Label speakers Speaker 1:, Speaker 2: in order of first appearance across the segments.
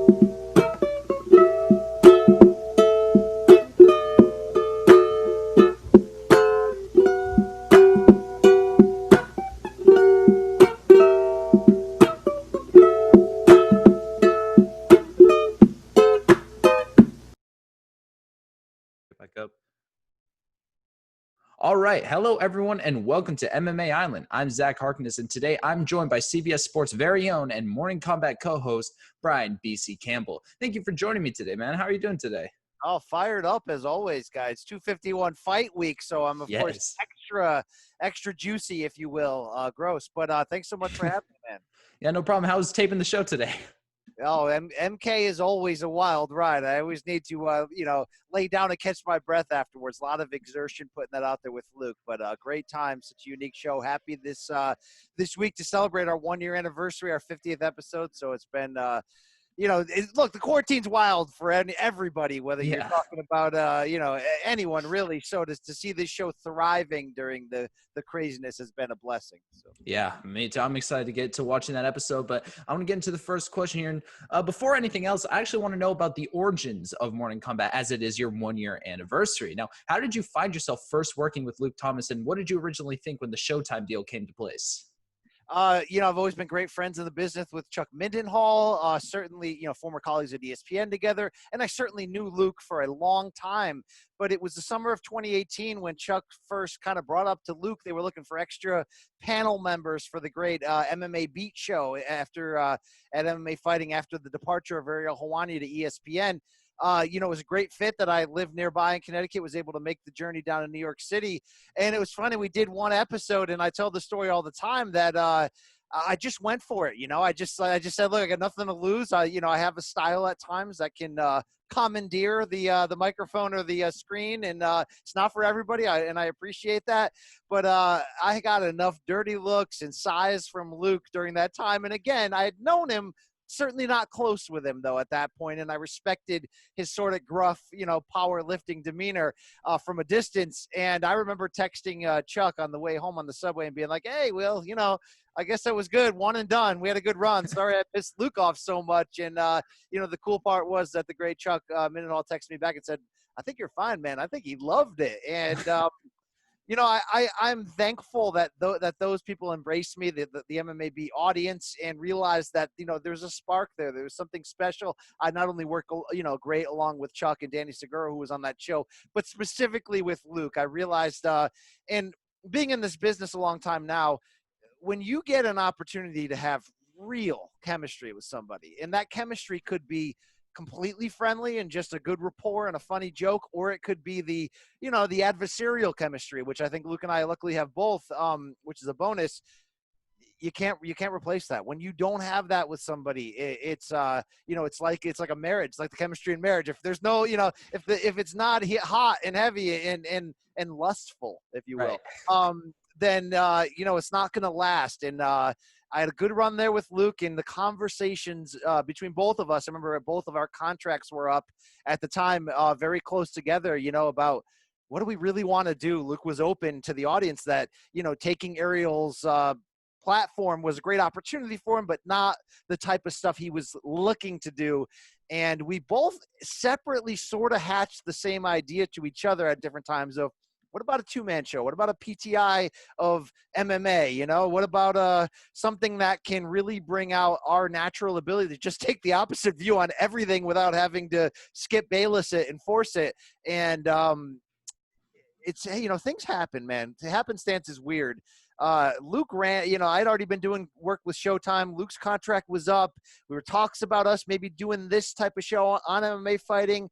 Speaker 1: Back up. All right. Hello, everyone, and welcome to MMA Island. I'm Zach Harkness, and today I'm joined by CBS Sports' very own and Morning Combat co-host, Brian BC Campbell. Thank you for joining me today, man. How are you doing today?
Speaker 2: Oh, fired up as always, guys. 251 fight week, so I'm, of course, extra juicy, if you will. Gross. But thanks so much for having me, man.
Speaker 1: Yeah, no problem. How was taping the show today?
Speaker 2: Oh, MK is always a wild ride. I always need to, lay down and catch my breath afterwards. A lot of exertion putting that out there with Luke, but great time, such a unique show. Happy this week to celebrate our 1-year anniversary, our 50th episode. So it's been, look, the quarantine's wild for everybody, whether you're talking about, anyone really. So to see this show thriving during the craziness has been a blessing. So.
Speaker 1: Yeah, me too. I'm excited to get to watching that episode, but I want to get into the first question here. And before anything else, I actually want to know about the origins of Morning Combat as it is your 1-year anniversary. Now, how did you find yourself first working with Luke Thomas, and what did you originally think when the Showtime deal came to place?
Speaker 2: I've always been great friends in the business with Chuck Mindenhall, certainly, former colleagues at ESPN together. And I certainly knew Luke for a long time, but it was the summer of 2018 when Chuck first kind of brought up to Luke, they were looking for extra panel members for the great MMA Beat show at MMA Fighting after the departure of Ariel Helwani to ESPN. It was a great fit that I lived nearby in Connecticut, was able to make the journey down to New York City. And it was funny. We did one episode, and I tell the story all the time that I just went for it. I just said, look, I got nothing to lose. I have a style at times that can commandeer the microphone or the screen, and it's not for everybody, and I appreciate that. But I got enough dirty looks and size from Luke during that time. And again, I had known him. Certainly not close with him, though, at that point, and I respected his sort of gruff, powerlifting demeanor from a distance. And I remember texting Chuck on the way home on the subway and being like, hey, Will, I guess that was good. One and done. We had a good run. Sorry I pissed Luke off so much. And, the cool part was that the great Chuck Mindenhall texted me back and said, I think you're fine, man. I think he loved it. And, I'm thankful that those people embraced me, the MMAB audience, and realized that, there's a spark there. There's something special. I not only work, great along with Chuck and Danny Segura, who was on that show, but specifically with Luke. I realized, and being in this business a long time now, when you get an opportunity to have real chemistry with somebody, and that chemistry could be completely friendly and just a good rapport and a funny joke, or it could be the adversarial chemistry, which I think Luke and I luckily have both, which is a bonus. You can't replace that. When you don't have that with somebody, it's like a marriage. It's like the chemistry in marriage. If there's no, if it's not hot and heavy and lustful, if you will, right, then it's not going to last. And I had a good run there with Luke, and the conversations between both of us, I remember both of our contracts were up at the time, very close together, about what do we really want to do. Luke was open to the audience that, taking Ariel's platform was a great opportunity for him, but not the type of stuff he was looking to do. And we both separately sort of hatched the same idea to each other at different times of, what about a two-man show? What about a PTI of MMA? What about something that can really bring out our natural ability to just take the opposite view on everything without having to Skip Bayless it and force it? And it's, things happen, man. Happenstance is weird. Luke ran, I'd already been doing work with Showtime. Luke's contract was up. We were talks about us maybe doing this type of show on MMA Fighting.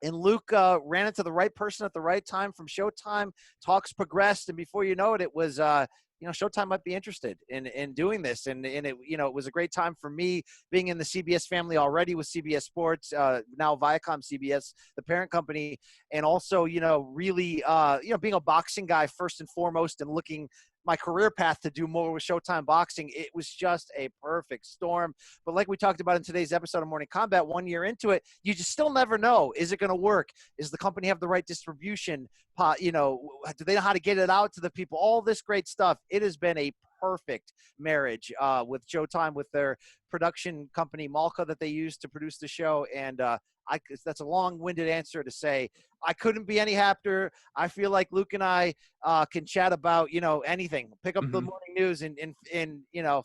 Speaker 2: And Luke ran into the right person at the right time from Showtime. Talks progressed, and before you know it, it was Showtime might be interested in doing this, and it it was a great time for me being in the CBS family already with CBS Sports, now Viacom CBS, the parent company, and also really being a boxing guy first and foremost, and looking my career path to do more with Showtime boxing. It was just a perfect storm. But like we talked about in today's episode of Morning Combat, 1 year into it, you just still never know. Is it going to work? Is the company have the right distribution? Do they know how to get it out to the people? All this great stuff. It has been a perfect marriage with Showtime, with their production company Malka that they use to produce the show. And that's a long-winded answer to say I couldn't be any happier. I feel like Luke and I can chat about, anything, pick up the morning news and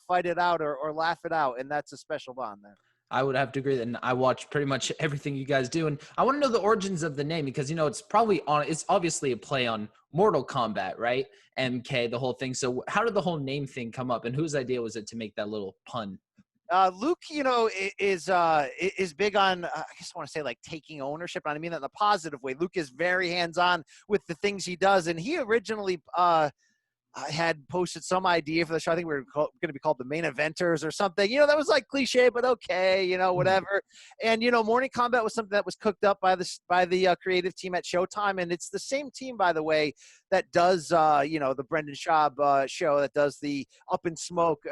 Speaker 2: fight it out or laugh it out. And that's a special bond there.
Speaker 1: I would have to agree that, and I watch pretty much everything you guys do. And I want to know the origins of the name, because, it's obviously a play on Mortal Kombat, right? MK, the whole thing. So how did the whole name thing come up, and whose idea was it to make that little pun?
Speaker 2: Luke, is big on, I guess I want to say, like, taking ownership. And I mean that in a positive way. Luke is very hands-on with the things he does. And he originally I had posted some idea for the show. I think we were going to be called the Main Eventers or something. That was like cliche, but okay, whatever. And Morning Kombat was something that was cooked up by the creative team at Showtime, and it's the same team, by the way, that does the Brendan Schaub show, that does the Up in Smoke.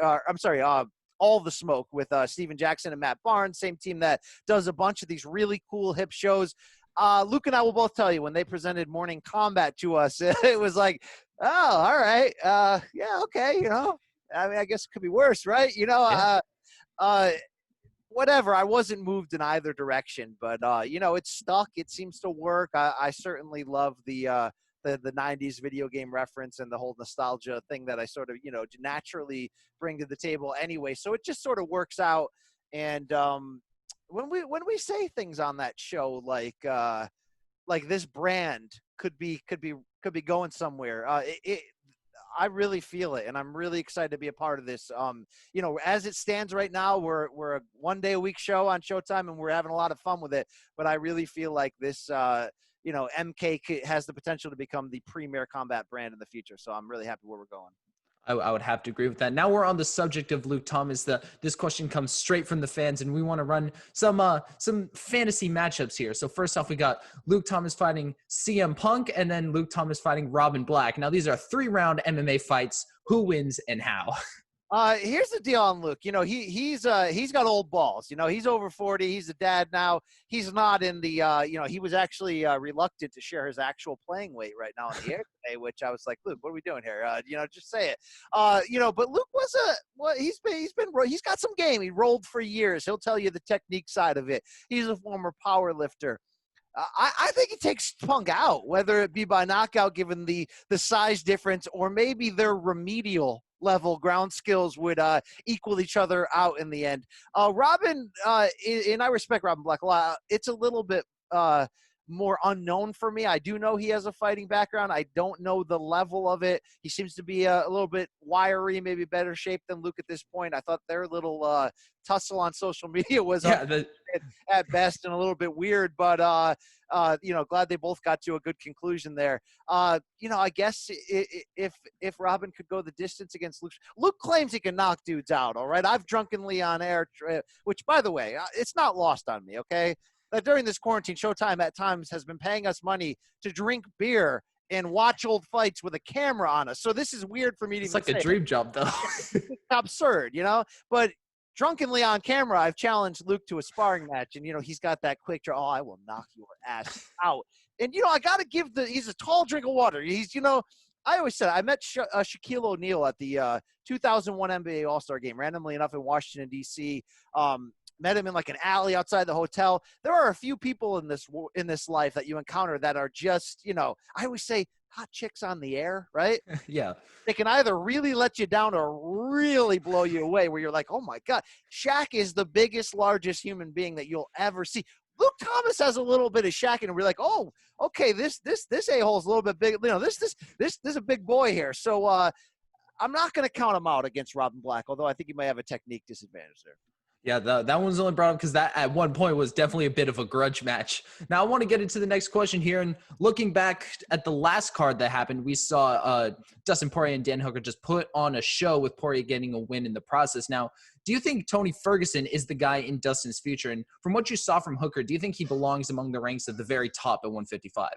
Speaker 2: All the Smoke with Steven Jackson and Matt Barnes. Same team that does a bunch of these really cool hip shows. Luke and I will both tell you, when they presented Morning Kombat to us, it was like, oh, all right. Yeah, okay. I mean, I guess it could be worse, right?
Speaker 1: Yeah.
Speaker 2: Whatever. I wasn't moved in either direction, but it's stuck. It seems to work. I certainly love the 90s video game reference and the whole nostalgia thing that I sort of, naturally bring to the table anyway. So it just sort of works out. And, when we say things on that show, like this brand could be going somewhere, I really feel it, and I'm really excited to be a part of this. As it stands right now, we're a 1 day a week show on Showtime, and we're having a lot of fun with it. But I really feel like this, MK has the potential to become the premier combat brand in the future. So I'm really happy where we're going.
Speaker 1: I would have to agree with that. Now we're on the subject of Luke Thomas. This question comes straight from the fans, and we want to run some fantasy matchups here. So first off, we got Luke Thomas fighting CM Punk, and then Luke Thomas fighting Robin Black. Now these are 3-round MMA fights. Who wins and how?
Speaker 2: Here's the deal on Luke. He's got old balls. He's over 40. He's a dad now. He's not in the, he was actually reluctant to share his actual playing weight right now on the air today, which I was like, Luke, what are we doing here? Just say it. But Luke he's got some game. He rolled for years. He'll tell you the technique side of it. He's a former power lifter. I think he takes Punk out, whether it be by knockout, given the size difference, or maybe their remedial level ground skills would equal each other out in the end. Robin, and I respect Robin Black a lot. It's a little bit more unknown for me. I do know he has a fighting background. I don't know the level of it. He seems to be a little bit wiry, maybe better shape than Luke at this point. I thought their little tussle on social media was at best and a little bit weird, but glad they both got to a good conclusion there. I guess if Robin could go the distance against Luke claims he can knock dudes out. All right. I've drunkenly on air, which, by the way, it's not lost on me. Okay. That during this quarantine, Showtime at times has been paying us money to drink beer and watch old fights with a camera on us. So this is weird for me to
Speaker 1: It's like a dream job, though.
Speaker 2: It's absurd, but drunkenly on camera, I've challenged Luke to a sparring match, and, he's got that quick draw. Oh, I will knock your ass out. And, I got to give he's a tall drink of water. He's, I always said, I met Shaquille O'Neal at the 2001 NBA All-Star game, randomly enough, in Washington, D.C., met him in like an alley outside the hotel. There are a few people in this life that you encounter that are just, I always say hot chicks on the air, right?
Speaker 1: Yeah.
Speaker 2: They can either really let you down or really blow you away, where you're like, oh my God, Shaq is the biggest, largest human being that you'll ever see. Luke Thomas has a little bit of Shaq, and we're like, oh, okay, this a-hole's a little bit big. This is a big boy here. So I'm not going to count him out against Robin Black, although I think he may have a technique disadvantage there.
Speaker 1: Yeah, that one's only brought up because that at one point was definitely a bit of a grudge match. Now I want to get into the next question here. And looking back at the last card that happened, we saw Dustin Poirier and Dan Hooker just put on a show with Poirier getting a win in the process. Now, do you think Tony Ferguson is the guy in Dustin's future? And from what you saw from Hooker, do you think he belongs among the ranks of the very top at 155?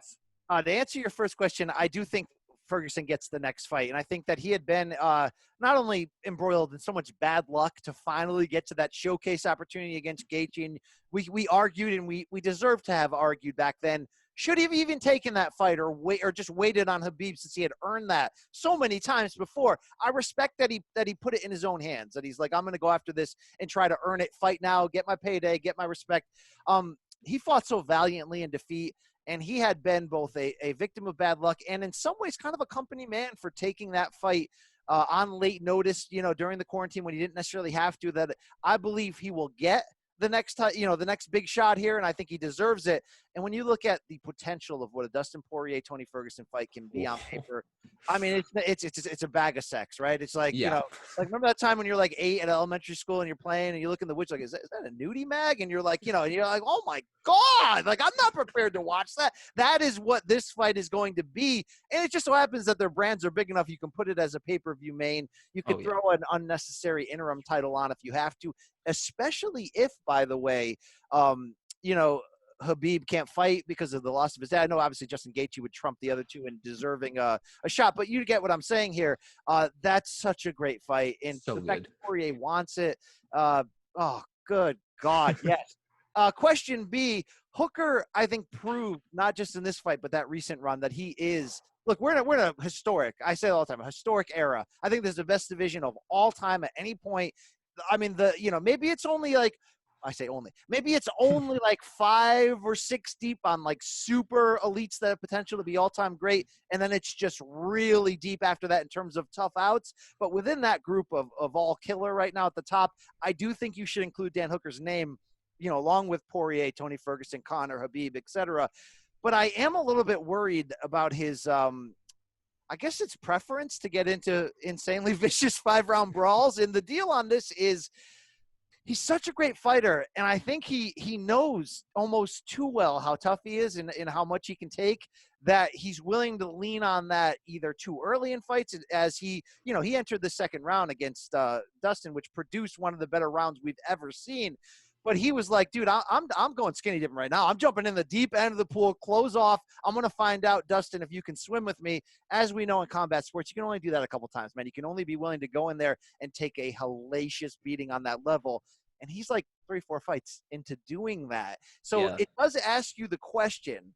Speaker 2: To answer your first question, I do think Ferguson gets the next fight. And I think that he had been not only embroiled in so much bad luck to finally get to that showcase opportunity against Gaethje. And we argued, and we deserved to have argued back then, should have even taken that fight or just waited on Khabib since he had earned that so many times before. I respect that he put it in his own hands, that he's like, I'm going to go after this and try to earn it, fight now, get my payday, get my respect. He fought so valiantly in defeat, and he had been both a victim of bad luck and in some ways kind of a company man for taking that fight on late notice, during the quarantine when he didn't necessarily have to. That I believe he will get the next the next big shot here, and I think he deserves it. And when you look at the potential of what a Dustin Poirier Tony Ferguson fight can be on paper, I mean, it's a bag of sex, right? It's like,
Speaker 1: Yeah.
Speaker 2: like remember that time when you're like 8 at elementary school and you're playing and you look in the woods like, is that a nudie mag? And you're like, and you're like, oh my God, like I'm not prepared to watch that. That is what this fight is going to be. And it just so happens that their brands are big enough. You can put it as a pay-per-view main. You could throw an unnecessary interim title on if you have to, especially if, by the way, Khabib can't fight because of the loss of his dad. I know obviously Justin Gaethje would trump the other two in deserving a shot, but you get what I'm saying here. That's such a great fight, and
Speaker 1: So
Speaker 2: the
Speaker 1: good.
Speaker 2: fact that Poirier wants it. Good God, yes. Question B: Hooker, I think, proved not just in this fight but that recent run that he is. Look, we're in a historic. I say it all the time, a historic era. I think this is the best division of all time at any point. I mean, maybe it's only like. I say only. Maybe it's only like 5 or 6 deep on like super elites that have potential to be all-time great, and then it's just really deep after that in terms of tough outs. But within that group of all killer right now at the top, I do think you should include Dan Hooker's name, along with Poirier, Tony Ferguson, Conor, Khabib, etc. But I am a little bit worried about his I guess it's preference to get into insanely vicious 5-round brawls. And the deal on this is he's such a great fighter, and I think he knows almost too well how tough he is and how much he can take, that he's willing to lean on that either too early in fights, as he entered the second round against Dustin, which produced one of the better rounds we've ever seen. But he was like, dude, I'm going skinny dipping right now. I'm jumping in the deep end of the pool, close off. I'm going to find out, Dustin, if you can swim with me. As we know in combat sports, you can only do that a couple times, man. You can only be willing to go in there and take a hellacious beating on that level. And he's like 3-4 fights into doing that. So It does ask you the question,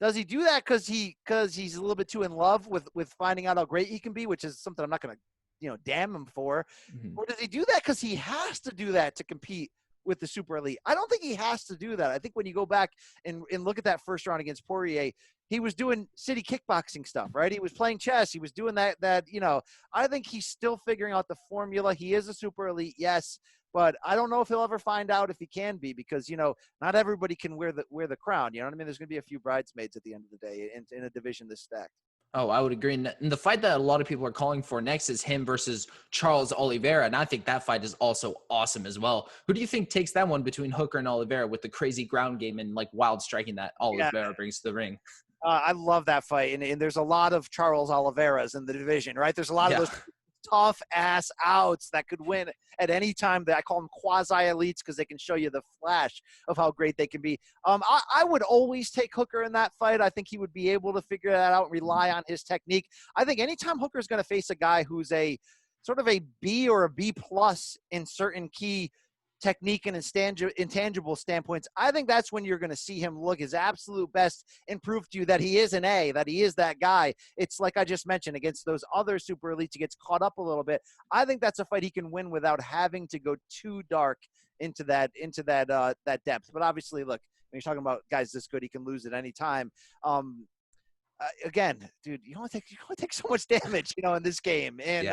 Speaker 2: does he do that because he's a little bit too in love with finding out how great he can be, which is something I'm not going to, damn him for. Mm-hmm. Or does he do that because he has to do that to compete with the super elite? I don't think he has to do that. I think when you go back and look at that first round against Poirier, he was doing city kickboxing stuff, right? He was playing chess. He was doing that, I think he's still figuring out the formula. He is a super elite, yes, but I don't know if he'll ever find out if he can be, because, not everybody can wear the crown. You know what I mean? There's going to be a few bridesmaids at the end of the day in a division this stacked.
Speaker 1: Oh, I would agree. And the fight that a lot of people are calling for next is him versus Charles Oliveira. And I think that fight is also awesome as well. Who do you think takes that one between Hooker and Oliveira, with the crazy ground game and like wild striking that Oliveira brings to the ring?
Speaker 2: I love that fight. And there's a lot of Charles Oliveira's in the division, right? There's a lot of those tough ass outs that could win at any time. That I call them quasi elites because they can show you the flash of how great they can be. I would always take Hooker in that fight. I think he would be able to figure that out and rely on his technique. I think anytime Hooker is going to face a guy who's a sort of a B or a B plus in certain key technique and intangible standpoints, I think that's when you're going to see him look his absolute best and prove to you that he is an A, that he is that guy. It's like I just mentioned, against those other super elites, he gets caught up a little bit. I think that's a fight he can win without having to go too dark into that depth. But obviously, look, when you're talking about guys this good, he can lose at any time. Again, dude, you only take so much damage, in this game. And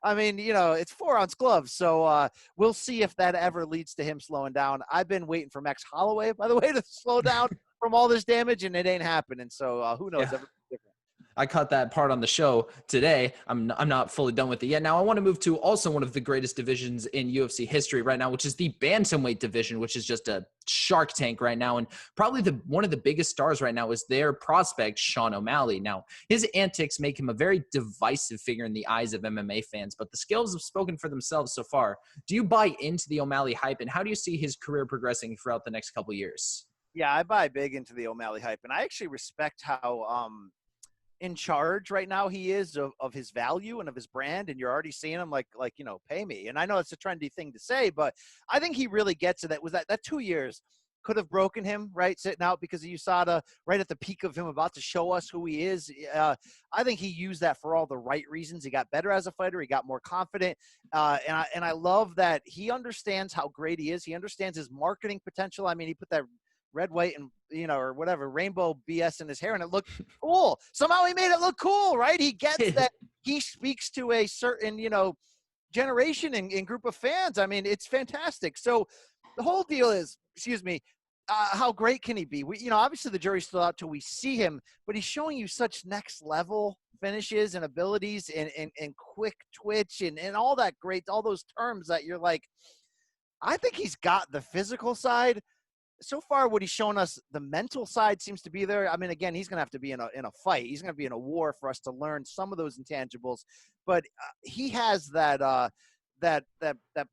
Speaker 2: I mean, it's 4-ounce gloves, so we'll see if that ever leads to him slowing down. I've been waiting for Max Holloway, by the way, to slow down from all this damage, and it ain't happening. So who knows? Everything's different.
Speaker 1: I caught that part on the show today. I'm not fully done with it yet. Now I want to move to also one of the greatest divisions in UFC history right now, which is the bantamweight division, which is just a shark tank right now. And probably one of the biggest stars right now is their prospect, Sean O'Malley. Now, his antics make him a very divisive figure in the eyes of MMA fans, but the skills have spoken for themselves so far. Do you buy into the O'Malley hype, and how do you see his career progressing throughout the next couple of years?
Speaker 2: Yeah, I buy big into the O'Malley hype, and I actually respect how in charge right now he is of his value and of his brand, and you're already seeing him like pay me. And I know it's a trendy thing to say, but I think he really gets it. That 2 years could have broken him, right, sitting out because of USADA, right at the peak of him about to show us who he is. I think he used that for all the right reasons. He got better as a fighter. He got more confident. And I love that he understands how great he is. He understands his marketing potential. I mean, he put that red, white, and, or whatever, rainbow BS in his hair, and it looked cool. Somehow he made it look cool, right? He gets that he speaks to a certain, generation and group of fans. I mean, it's fantastic. So the whole deal is, how great can he be? Obviously the jury's still out till we see him, but he's showing you such next level finishes and abilities and quick twitch and all that great, all those terms that you're like, I think he's got the physical side. So far, what he's shown us, the mental side seems to be there. I mean, again, he's going to have to be in a fight. He's going to be in a war for us to learn some of those intangibles. But he has that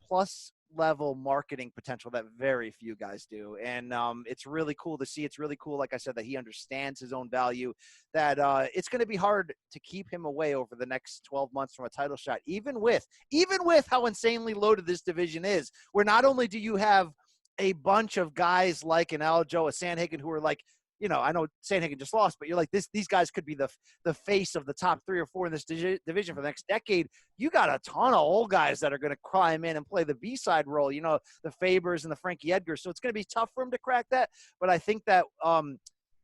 Speaker 2: plus level marketing potential that very few guys do, and it's really cool to see. It's really cool, like I said, that he understands his own value. That it's going to be hard to keep him away over the next 12 months from a title shot, even with how insanely loaded this division is. Where not only do you have a bunch of guys like an Aljo, a Sandhagen, who are like, I know Sandhagen just lost, but you're like, these guys could be the face of the top 3 or 4 in this division for the next decade. You got a ton of old guys that are going to climb in and play the B-side role, the Fabers and the Frankie Edgars. So it's going to be tough for him to crack that. But I think that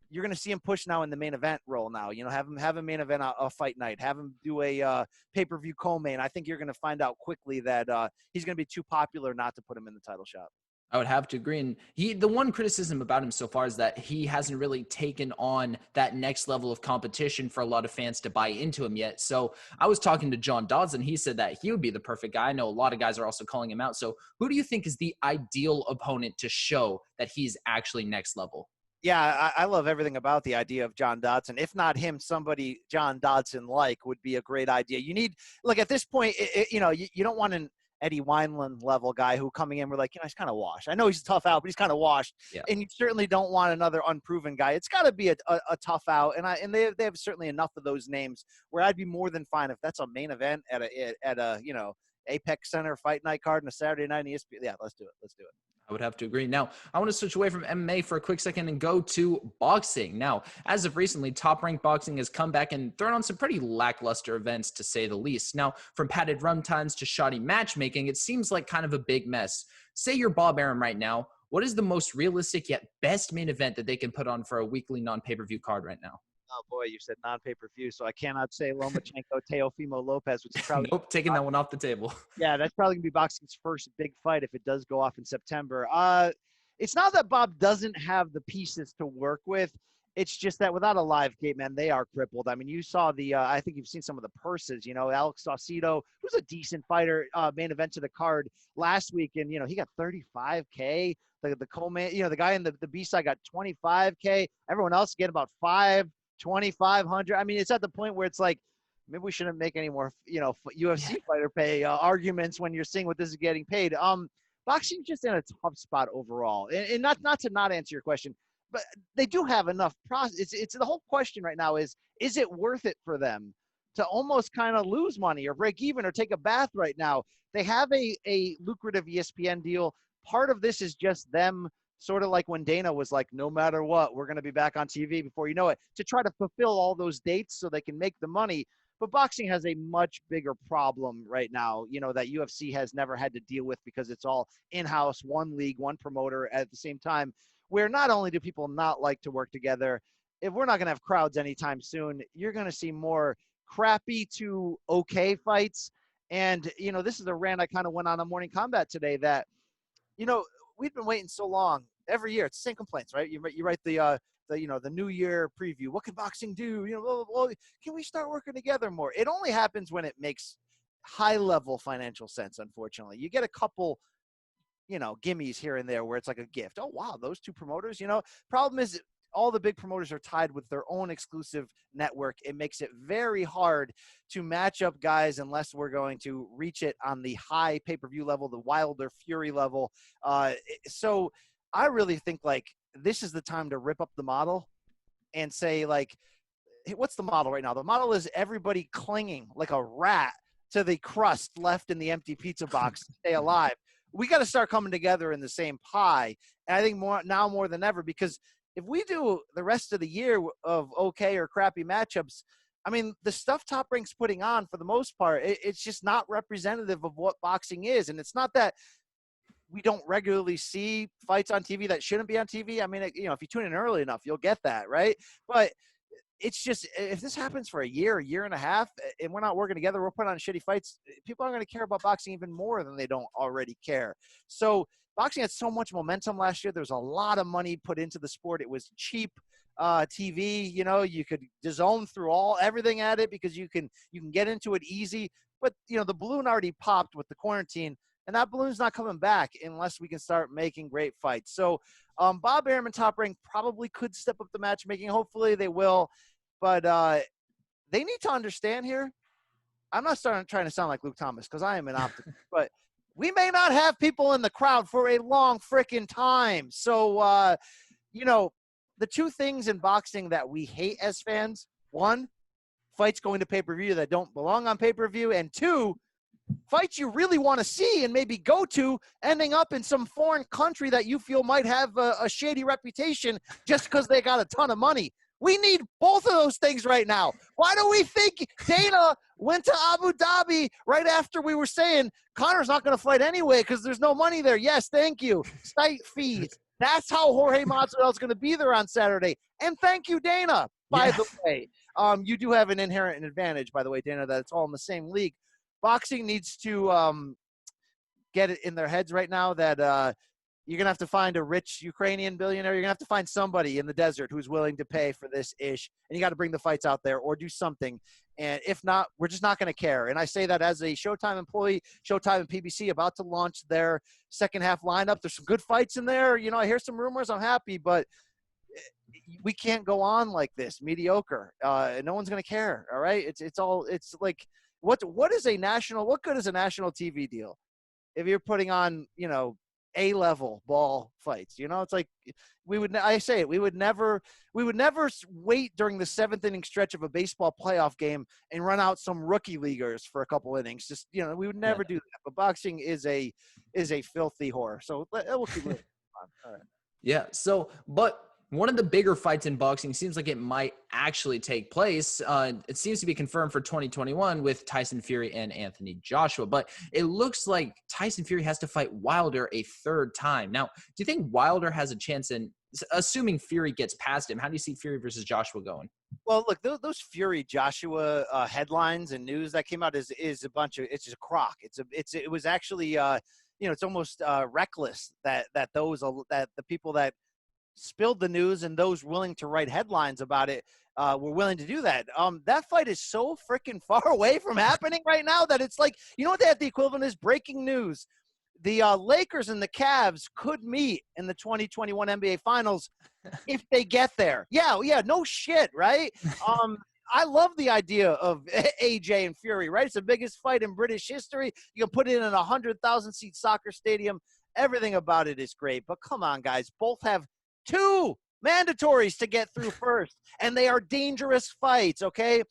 Speaker 2: you're going to see him push now in the main event role now. Have a main event a fight night. Have him do a pay-per-view co-main. I think you're going to find out quickly that he's going to be too popular not to put him in the title shot.
Speaker 1: I would have to agree. And the one criticism about him so far is that he hasn't really taken on that next level of competition for a lot of fans to buy into him yet. So I was talking to John Dodson. He said that he would be the perfect guy. I know a lot of guys are also calling him out. So who do you think is the ideal opponent to show that he's actually next level?
Speaker 2: Yeah, I love everything about the idea of John Dodson. If not him, somebody John Dodson-like would be a great idea. You need, look, at this point, you don't want an Eddie Wineland level guy who coming in, we're like, he's kind of washed. I know he's a tough out, but he's kind of washed.
Speaker 1: Yeah.
Speaker 2: And you certainly don't want another unproven guy. It's got to be a tough out. And they have certainly enough of those names where I'd be more than fine if that's a main event at a Apex Center fight night card on a Saturday night in ESPN. Yeah, let's do it.
Speaker 1: I would have to agree. Now, I want to switch away from MMA for a quick second and go to boxing. Now, as of recently, Top Rank Boxing has come back and thrown on some pretty lackluster events, to say the least. Now, from padded run times to shoddy matchmaking, it seems like kind of a big mess. Say you're Bob Arum right now. What is the most realistic yet best main event that they can put on for a weekly non-pay-per-view card right now?
Speaker 2: Oh, boy, you said non-pay-per-view, so I cannot say Lomachenko, Teofimo Lopez, which is probably –
Speaker 1: Nope, taking that one off the table.
Speaker 2: Yeah, that's probably going to be boxing's first big fight if it does go off in September. It's not that Bob doesn't have the pieces to work with. It's just that without a live gate, man, they are crippled. I mean, you saw I think you've seen some of the purses, Alex Saucedo, who's a decent fighter, main event to the card last week. And, he got $35K. The co-main, the guy in the B side got $25K. Everyone else get about $2,500. I mean, it's at the point where it's like, maybe we shouldn't make any more, UFC fighter pay arguments when you're seeing what this is getting paid. Boxing's just in a tough spot overall. And not to not answer your question, but they do have enough process. It's the whole question right now is it worth it for them to almost kind of lose money or break even or take a bath right now? They have a lucrative ESPN deal. Part of this is just them sort of like when Dana was like, no matter what, we're going to be back on TV before you know it, to try to fulfill all those dates so they can make the money. But boxing has a much bigger problem right now, that UFC has never had to deal with because it's all in-house, one league, one promoter at the same time, where not only do people not like to work together, if we're not going to have crowds anytime soon, you're going to see more crappy to okay fights. And, this is a rant I kind of went on Morning Kombat today that, we've been waiting so long. Every year, it's the same complaints, right? You write the New Year preview. What can boxing do? Well, can we start working together more? It only happens when it makes high-level financial sense, unfortunately. You get a couple, gimmies here and there where it's like a gift. Oh, wow, those two promoters, Problem is all the big promoters are tied with their own exclusive network. It makes it very hard to match up guys unless we're going to reach it on the high pay-per-view level, the Wilder Fury level. So I really think, like, this is the time to rip up the model and say, like, hey, what's the model right now? The model is everybody clinging like a rat to the crust left in the empty pizza box to stay alive. we got to start coming together in the same pie. And I think more than ever, because if we do the rest of the year of okay or crappy matchups, I mean, the stuff Top Rank's putting on, for the most part, it's just not representative of what boxing is. And it's not that we don't regularly see fights on TV that shouldn't be on TV. I mean, if you tune in early enough, you'll get that, right? But it's just, if this happens for a year and a half, and we're not working together, we're putting on shitty fights, people aren't going to care about boxing even more than they don't already care. So boxing had so much momentum last year. There was a lot of money put into the sport. It was cheap TV. You could DAZN through everything at it because you can get into it easy. But the balloon already popped with the quarantine, and that balloon's not coming back unless we can start making great fights. So Bob Arum and Top Rank probably could step up the matchmaking. Hopefully they will. But they need to understand here. I'm not trying to sound like Luke Thomas, because I am an optimist. But we may not have people in the crowd for a long freaking time. So, the two things in boxing that we hate as fans: one, fights going to pay-per-view that don't belong on pay-per-view, and two, fights you really want to see and maybe go to ending up in some foreign country that you feel might have a shady reputation just because they got a ton of money. We need both of those things right now. Why do we think Dana went to Abu Dhabi right after we were saying Conor's not going to fight anyway because there's no money there? Yes, thank you. Site fees. That's how Jorge Masvidal is going to be there on Saturday. And thank you, Dana, by the way. You do have an inherent advantage, by the way, Dana, that it's all in the same league. Boxing needs to get it in their heads right now that you're going to have to find a rich Ukrainian billionaire. You're going to have to find somebody in the desert who's willing to pay for this ish. And you got to bring the fights out there or do something. And if not, we're just not going to care. And I say that as a Showtime employee. Showtime and PBC about to launch their second half lineup. There's some good fights in there. I hear some rumors. I'm happy, but we can't go on like this, mediocre. No one's going to care. All right. It's like, what good is a national TV deal if you're putting on, A-level ball fights? It's like we would never wait during the seventh inning stretch of a baseball playoff game and run out some rookie leaguers for a couple innings. Just, we would never do that. But boxing is a filthy whore. So we'll keep moving on. All right.
Speaker 1: Yeah. So, but one of the bigger fights in boxing seems like it might actually take place. It seems to be confirmed for 2021 with Tyson Fury and Anthony Joshua. But it looks like Tyson Fury has to fight Wilder a third time. Now, do you think Wilder has a chance in, assuming Fury gets past him, how do you see Fury versus Joshua going?
Speaker 2: Well, look, those Fury Joshua headlines and news that came out is a bunch of, it's just a crock. It was actually, it's almost reckless that the people that spilled the news and those willing to write headlines about it were willing to do that. That fight is so freaking far away from happening right now that it's like, what the equivalent is? Breaking news. The Lakers and the Cavs could meet in the 2021 NBA Finals if they get there. Yeah, no shit, right? I love the idea of AJ and Fury, right? It's the biggest fight in British history. You can put it in a 100,000-seat soccer stadium. Everything about it is great. But come on, guys. Both have 2 mandatories to get through first, and they are dangerous fights, okay?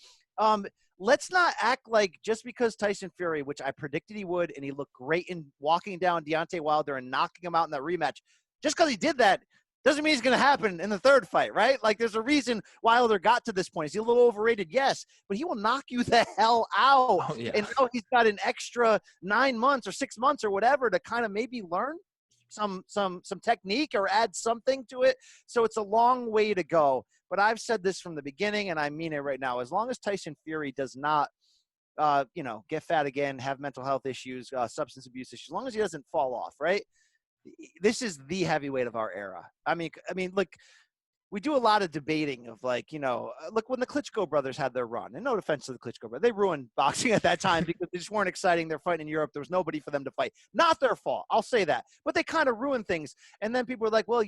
Speaker 2: Let's not act like just because Tyson Fury, which I predicted he would, and he looked great in walking down Deontay Wilder and knocking him out in that rematch, just because he did that doesn't mean it's going to happen in the third fight, right? Like, there's a reason Wilder got to this point. Is he a little overrated? Yes, but he will knock you the hell out.
Speaker 1: Oh, yeah.
Speaker 2: And now he's got an extra 9 months or 6 months or whatever to kind of maybe learn some technique or add something to it. So it's a long way to go. But I've said this from the beginning, and I mean it right now. As long as Tyson Fury does not, get fat again, have mental health issues, substance abuse issues, as long as he doesn't fall off, right? This is the heavyweight of our era. I mean, look, we do a lot of debating of look, when the Klitschko brothers had their run, and no offense to the Klitschko brothers, they ruined boxing at that time because they just weren't exciting. They're fighting in Europe. There was nobody for them to fight. Not their fault. I'll say that. But they kind of ruined things. And then people were like, well,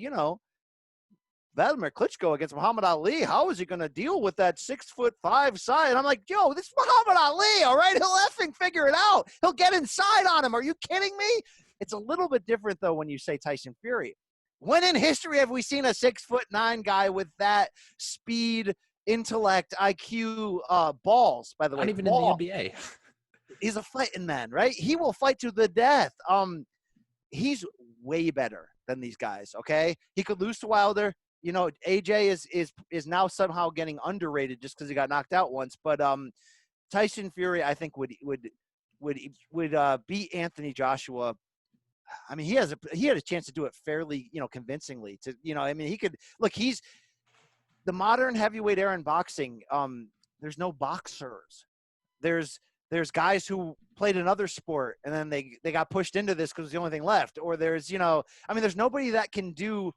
Speaker 2: Vladimir Klitschko against Muhammad Ali, how is he going to deal with that 6'5" side? And I'm like, yo, this is Muhammad Ali, all right? He'll effing figure it out. He'll get inside on him. Are you kidding me? It's a little bit different, though, when you say Tyson Fury. When in history have we seen a 6'9" guy with that speed, intellect, IQ, balls, by the way?
Speaker 1: Not even in the NBA.
Speaker 2: He's a fighting man, right? He will fight to the death. he's way better than these guys. Okay, he could lose to Wilder. AJ is now somehow getting underrated just because he got knocked out once. But Tyson Fury, I think would beat Anthony Joshua. I mean, he had a chance to do it fairly, convincingly. He could look. He's the modern heavyweight era in boxing. There's no boxers. There's guys who played another sport and then they got pushed into this because it's the only thing left. Or there's nobody that can do.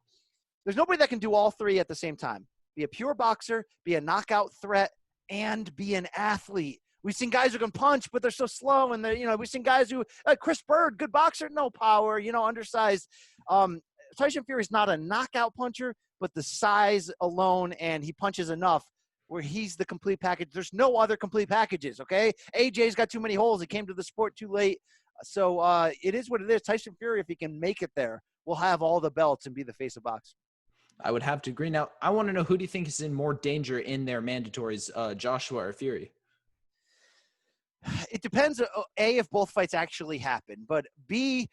Speaker 2: There's nobody that can do all three at the same time. Be a pure boxer, be a knockout threat, and be an athlete. We've seen guys who can punch, but they're so slow. And we've seen guys who, Chris Bird, good boxer, no power, undersized. Tyson Fury is not a knockout puncher, but the size alone, and he punches enough where he's the complete package. There's no other complete packages, okay? AJ's got too many holes. He came to the sport too late. So it is what it is. Tyson Fury, if he can make it there, will have all the belts and be the face of boxing.
Speaker 1: I would have to agree. Now, I want to know, who do you think is in more danger in their mandatories, Joshua or Fury?
Speaker 2: It depends, A, if both fights actually happen, but B,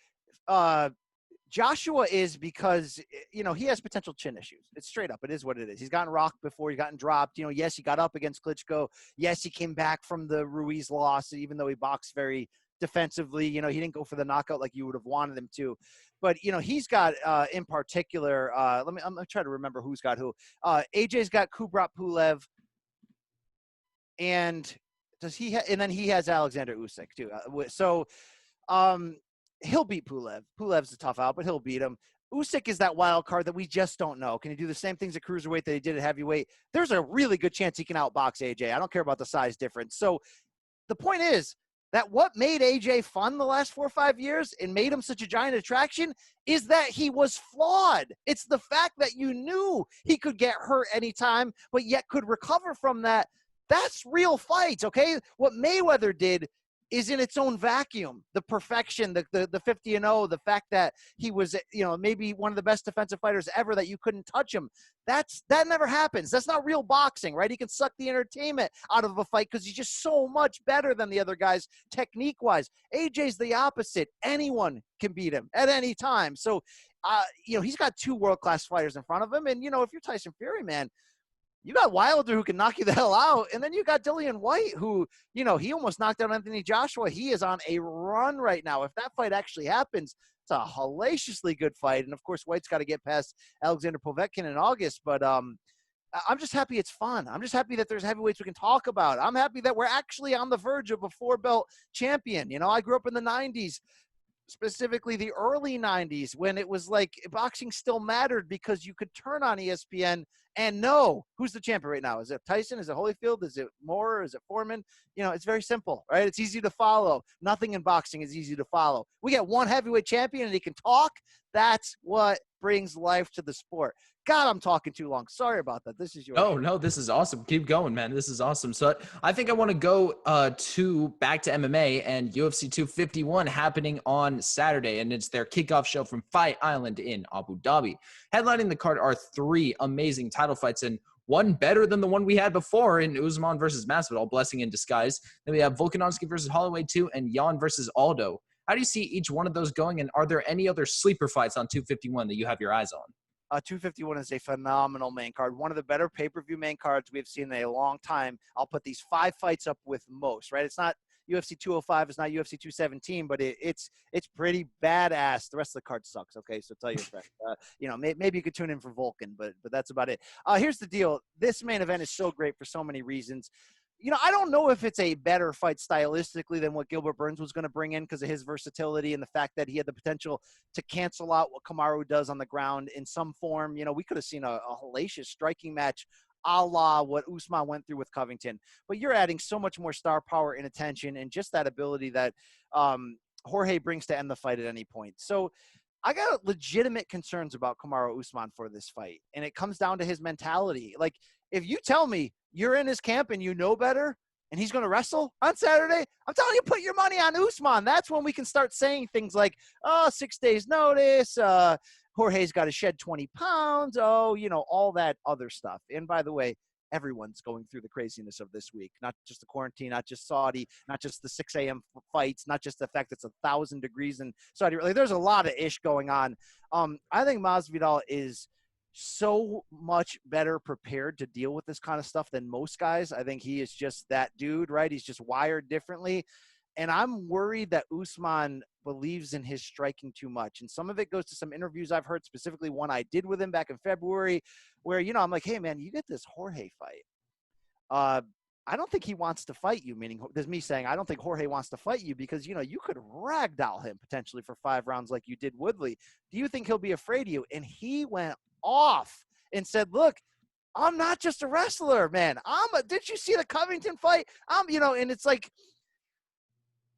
Speaker 2: Joshua is because, he has potential chin issues. It's straight up. It is what it is. He's gotten rocked before. He's gotten dropped. Yes, he got up against Klitschko. Yes, he came back from the Ruiz loss, even though he boxed very defensively. He didn't go for the knockout like you would have wanted him to. But, he's got, in particular, I'm going to try to remember who's got who. AJ's got Kubrat Pulev. And and then he has Alexander Usyk too. He'll beat Pulev. Pulev's a tough out, but he'll beat him. Usyk is that wild card that we just don't know. Can he do the same things at cruiserweight that he did at heavyweight? There's a really good chance he can outbox AJ. I don't care about the size difference. So the point is that what made AJ fun the last 4 or 5 years and made him such a giant attraction is that he was flawed. It's the fact that you knew he could get hurt anytime, but yet could recover from that. That's real fights, okay? What Mayweather did is in its own vacuum. The perfection, the 50-0, the fact that he was, maybe one of the best defensive fighters ever, that you couldn't touch him. That never happens. That's not real boxing, right? He can suck the entertainment out of a fight because he's just so much better than the other guys technique-wise. AJ's the opposite. Anyone can beat him at any time. So, he's got 2 world-class fighters in front of him. And, if you're Tyson Fury, man, you got Wilder who can knock you the hell out. And then you got Dillian White who, he almost knocked out Anthony Joshua. He is on a run right now. If that fight actually happens, it's a hellaciously good fight. And, of course, White's got to get past Alexander Povetkin in August. But I'm just happy it's fun. I'm just happy that there's heavyweights we can talk about. I'm happy that we're actually on the verge of a 4-belt champion. I grew up in the 90s. Specifically the early 90s, when it was like boxing still mattered because you could turn on ESPN and know who's the champion right now. Is it Tyson? Is it Holyfield? Is it Moore? Is it Foreman? It's very simple, right? It's easy to follow. Nothing in boxing is easy to follow. We get one heavyweight champion and he can talk. That's what brings life to the sport. God, I'm talking too long. Sorry about that. This is your
Speaker 1: Oh, no, this is awesome. Keep going, man. This is awesome. So I think I want to go back to MMA and UFC 251 happening on Saturday, and it's their kickoff show from Fight Island in Abu Dhabi. Headlining the card are 3 amazing title fights, and one better than the one we had before in Usman versus Masvidal, blessing in disguise. Then we have Volkanovski versus Holloway 2 and Jan versus Aldo. How do you see each one of those going, and are there any other sleeper fights on 251 that you have your eyes on?
Speaker 2: 251 is a phenomenal main card. One of the better pay-per-view main cards we've seen in a long time. I'll put these 5 fights up with most, right? It's not UFC 205, it's not UFC 217, but it's pretty badass. The rest of the card sucks, okay? So tell your friend. Maybe you could tune in for Vulcan, but that's about it. Here's the deal. This main event is so great for so many reasons. I don't know if it's a better fight stylistically than what Gilbert Burns was going to bring in because of his versatility and the fact that he had the potential to cancel out what Kamaru does on the ground in some form. We could have seen a hellacious striking match a la what Usman went through with Covington. But you're adding so much more star power and attention and just that ability that Jorge brings to end the fight at any point. So I got legitimate concerns about Kamaru Usman for this fight, and it comes down to his mentality. Like, if you tell me you're in his camp and you know better and he's going to wrestle on Saturday, I'm telling you, put your money on Usman. That's when we can start saying things like, 6 days notice, Jorge's got to shed 20 pounds, all that other stuff. And by the way, everyone's going through the craziness of this week, not just the quarantine, not just Saudi, not just the 6 a.m. fights, not just the fact it's 1,000 degrees in Saudi. Like, there's a lot of ish going on. I think Masvidal is so much better prepared to deal with this kind of stuff than most guys. I think he is just that dude, right? He's just wired differently. And I'm worried that Usman believes in his striking too much. And some of it goes to some interviews I've heard, specifically one I did with him back in February, where, you know, I'm like, hey, man, you get this Jorge fight. I don't think he wants to fight you, meaning there's me saying I don't think Jorge wants to fight you because, you know, you could ragdoll him potentially for 5 rounds like you did Woodley. Do you think he'll be afraid of you? And he went off and said, look, I'm not just a wrestler, man. Did you see the Covington fight? You know, and it's like,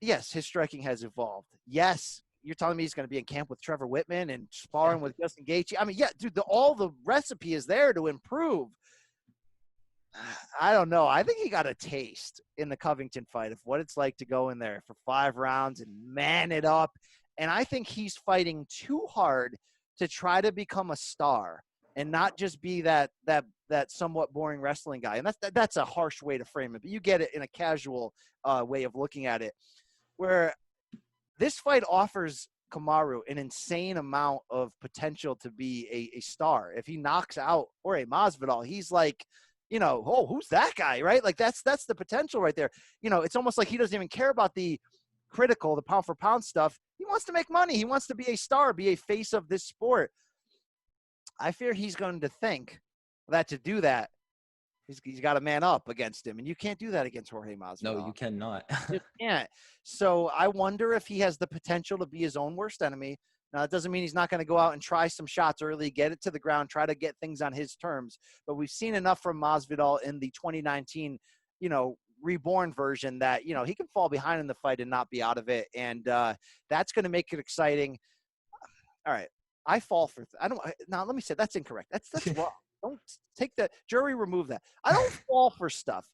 Speaker 2: yes, his striking has evolved. Yes, you're telling me he's going to be in camp with Trevor Whitman and sparring with Justin Gaethje. I mean, yeah, dude, all the recipe is there to improve. I don't know. I think he got a taste in the Covington fight of what it's like to go in there for 5 rounds and man it up. And I think he's fighting too hard to try to become a star and not just be that somewhat boring wrestling guy. And that's a harsh way to frame it, but you get it in a casual way of looking at it, where this fight offers Kamaru an insane amount of potential to be a star. If he knocks out Jorge Masvidal, he's like, you know, oh, who's that guy, right? Like that's the potential right there. You know, it's almost like he doesn't even care about the critical, the pound for pound stuff. He wants to make money. He wants to be a star, be a face of this sport. I fear he's going to think that to do that, he's got to man up against him, and you can't do that against Jorge Masvidal.
Speaker 1: No, you cannot.
Speaker 2: You can't. So I wonder if he has the potential to be his own worst enemy. Now, it doesn't mean he's not going to go out and try some shots early, get it to the ground, try to get things on his terms. But we've seen enough from Masvidal in the 2019, you know, reborn version that, you know, he can fall behind in the fight and not be out of it. And that's going to make it exciting. All right. I fall for now, let me say that's incorrect. That's wrong. Don't take that. Jury, remove that. I don't fall for stuff.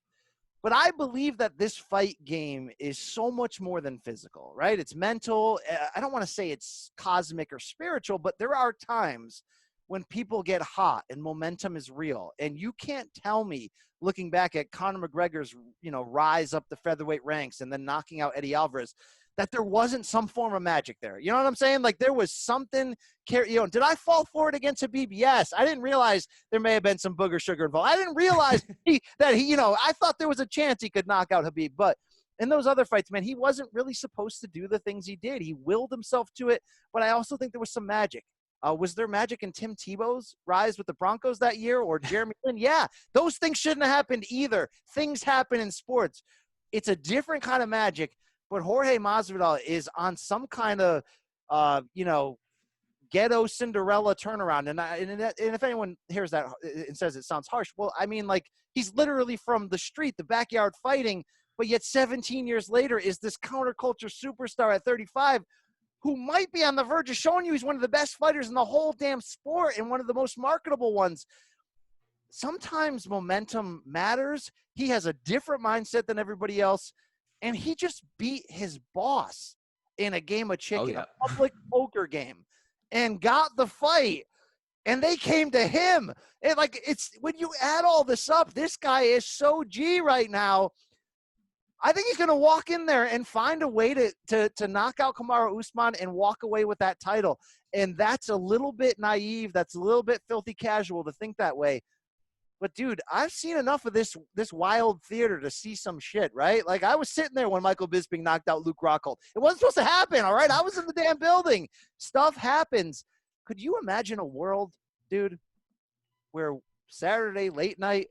Speaker 2: But I believe that this fight game is so much more than physical, right? It's mental. I don't want to say it's cosmic or spiritual, but there are times when people get hot and momentum is real. And you can't tell me, looking back at Conor McGregor's, you know, rise up the featherweight ranks and then knocking out Eddie Alvarez, that there wasn't some form of magic there. You know what I'm saying? Like there was something, you know, did I fall for it against Khabib? Yes. I didn't realize there may have been some booger sugar involved. I didn't realize that he, you know, I thought there was a chance he could knock out Khabib, but in those other fights, man, he wasn't really supposed to do the things he did. He willed himself to it, but I also think there was some magic. Was there magic in Tim Tebow's rise with the Broncos that year or Jeremy Lin? Yeah, those things shouldn't have happened either. Things happen in sports. It's a different kind of magic. But Jorge Masvidal is on some kind of, you know, ghetto Cinderella turnaround. And if anyone hears that and says it sounds harsh, well, I mean, like, he's literally from the street, the backyard fighting, but yet 17 years later is this counterculture superstar at 35 who might be on the verge of showing you he's one of the best fighters in the whole damn sport and one of the most marketable ones. Sometimes momentum matters. He has a different mindset than everybody else. And he just beat his boss in a game of chicken, a public poker game, and got the fight. And they came to him. And like, it's when you add all this up, this guy is so G right now. I think he's going to walk in there and find a way to knock out Kamaru Usman and walk away with that title. And that's a little bit naive. That's a little bit filthy casual to think that way. But, dude, I've seen enough of this wild theater to see some shit, right? Like, I was sitting there when Michael Bisping knocked out Luke Rockhold. It wasn't supposed to happen, all right? I was in the damn building. Stuff happens. Could you imagine a world, dude, where Saturday, late night,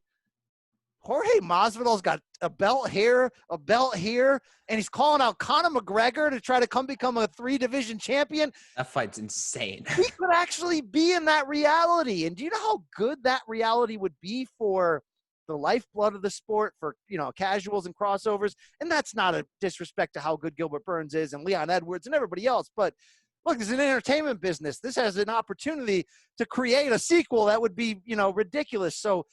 Speaker 2: Jorge Masvidal's got a belt here, and he's calling out Conor McGregor to try to become a 3-division champion?
Speaker 1: That fight's insane.
Speaker 2: He could actually be in that reality. And do you know how good that reality would be for the lifeblood of the sport, for, you know, casuals and crossovers? And that's not a disrespect to how good Gilbert Burns is and Leon Edwards and everybody else. But look, it's an entertainment business. This has an opportunity to create a sequel that would be, you know, ridiculous. So,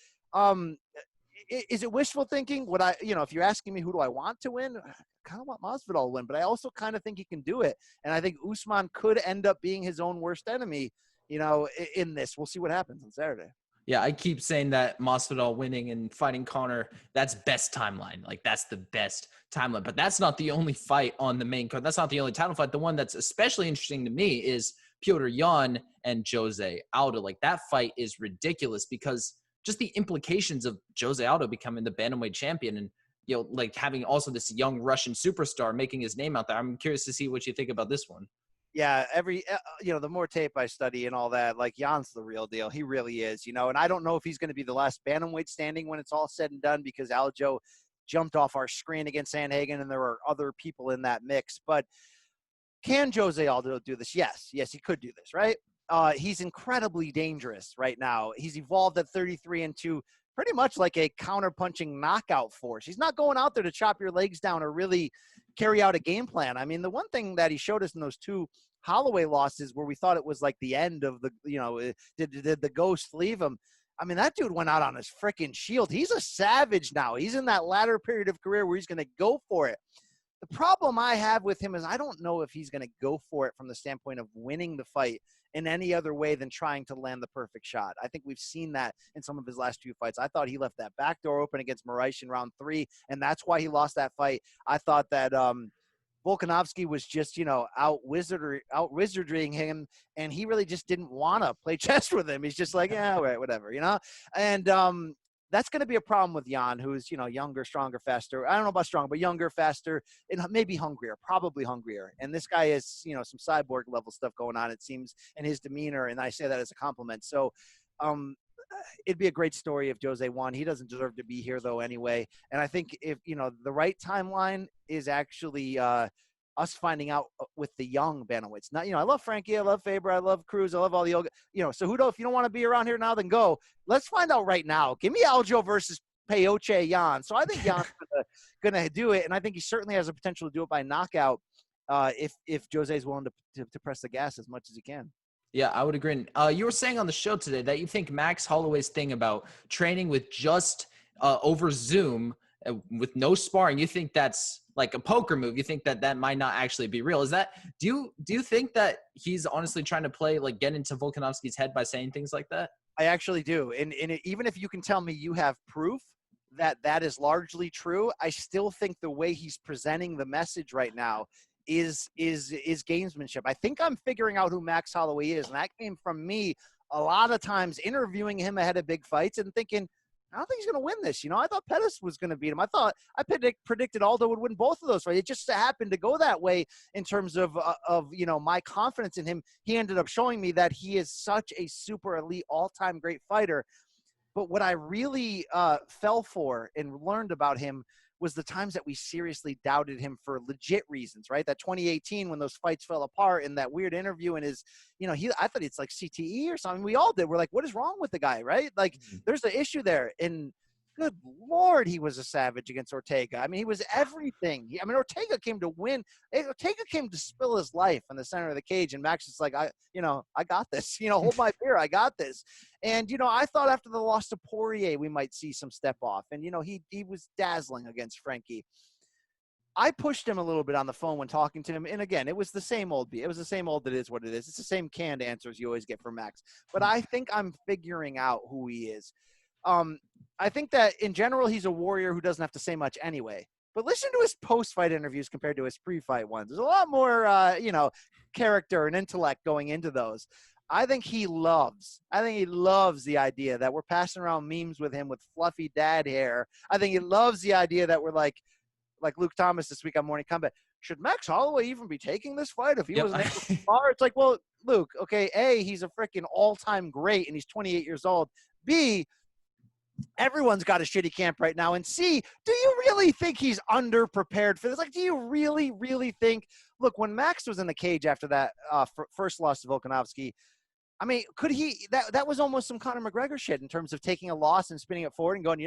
Speaker 2: is it wishful thinking? Would I, you know, if you're asking me who do I want to win, I kind of want Masvidal to win, but I also kind of think he can do it. And I think Usman could end up being his own worst enemy, you know, in this. We'll see what happens on Saturday.
Speaker 1: Yeah, I keep saying that Masvidal winning and fighting Conor, that's best timeline. Like, that's the best timeline. But that's not the only fight on the main card. That's not the only title fight. The one that's especially interesting to me is Petr Yan and Jose Aldo. Like, that fight is ridiculous because just the implications of Jose Aldo becoming the bantamweight champion and, like having also this young Russian superstar making his name out there. I'm curious to see what you think about this one.
Speaker 2: Yeah, the more tape I study and all that, like Jan's the real deal. He really is, and I don't know if he's going to be the last bantamweight standing when it's all said and done because Aljo jumped off our screen against Sandhagen and there are other people in that mix. But can Jose Aldo do this? Yes, he could do this, right? He's incredibly dangerous right now. He's evolved at 33 into pretty much like a counter-punching knockout force. He's not going out there to chop your legs down or really carry out a game plan. I mean, the one thing that he showed us in those two Holloway losses where we thought it was like the end of the, did the ghost leave him? I mean, that dude went out on his freaking shield. He's a savage now. He's in that latter period of career where he's going to go for it. The problem I have with him is I don't know if he's going to go for it from the standpoint of winning the fight in any other way than trying to land the perfect shot. I think we've seen that in some of his last few fights. I thought he left that back door open against Moraes in round 3, and that's why he lost that fight. I thought that Volkanovski was just, out wizarding him, and he really just didn't want to play chess with him. He's just like, yeah, right, whatever, And that's going to be a problem with Jan, who's, younger, stronger, faster. I don't know about strong, but younger, faster, and maybe hungrier, probably hungrier. And this guy is, some cyborg level stuff going on, it seems, in his demeanor. And I say that as a compliment. So it'd be a great story if Jose won. He doesn't deserve to be here, though, anyway. And I think if, the right timeline is actually us finding out with the young bantamweights. Not, I love Frankie, I love Faber, I love Cruz, I love all the yoga. Cejudo, if you don't want to be around here now, then go. Let's find out right now. Give me Aljo versus Peyote Yan. So I think Yan's gonna do it, and I think he certainly has the potential to do it by knockout if Jose's willing to press the gas as much as he can.
Speaker 1: Yeah, I would agree. You were saying on the show today that you think Max Holloway's thing about training with just over Zoom with no sparring, you think that's like a poker move? You think that might not actually be real? Is that, do you think that he's honestly trying to play, like, get into Volkanovski's head by saying things like that?
Speaker 2: I actually do. And even if you can tell me you have proof that is largely true, I still think the way he's presenting the message right now is gamesmanship. I think I'm figuring out who Max Holloway is, and that came from me a lot of times interviewing him ahead of big fights and thinking, I don't think he's going to win this. I thought Pettis was going to beat him. I predicted Aldo would win both of those fights. It just happened to go that way in terms of my confidence in him. He ended up showing me that he is such a super elite, all-time great fighter. But what I really fell for and learned about him was the times that we seriously doubted him for legit reasons, right? That 2018 when those fights fell apart in that weird interview and his, I thought it's like CTE or something. We all did. We're like, what is wrong with the guy, right? Like, there's an issue there. And good Lord, he was a savage against Ortega. I mean, he was everything. Ortega came to win. Ortega came to spill his life in the center of the cage, and Max is like, I got this. Hold my beer. I got this. And, I thought after the loss to Poirier, we might see some step off. And, he was dazzling against Frankie. I pushed him a little bit on the phone when talking to him. And, again, it was the same old beat. It was the same old, it is what it is. It's the same canned answers you always get from Max. But I think I'm figuring out who he is. I think that in general, he's a warrior who doesn't have to say much anyway. But listen to his post-fight interviews compared to his pre-fight ones. There's a lot more, character and intellect going into those. I think he loves the idea that we're passing around memes with him with fluffy dad hair. I think he loves the idea that we're like Luke Thomas this week on Morning Kombat. Should Max Holloway even be taking this fight if he wasn't able to spar? It's like, well, Luke, okay, A, he's a freaking all-time great, and he's 28 years old. B, everyone's got a shitty camp right now. And C, do you really think he's underprepared for this? Like, do you really, really think – look, when Max was in the cage after that first loss to Volkanovski, I mean, could he – that was almost some Conor McGregor shit in terms of taking a loss and spinning it forward and going,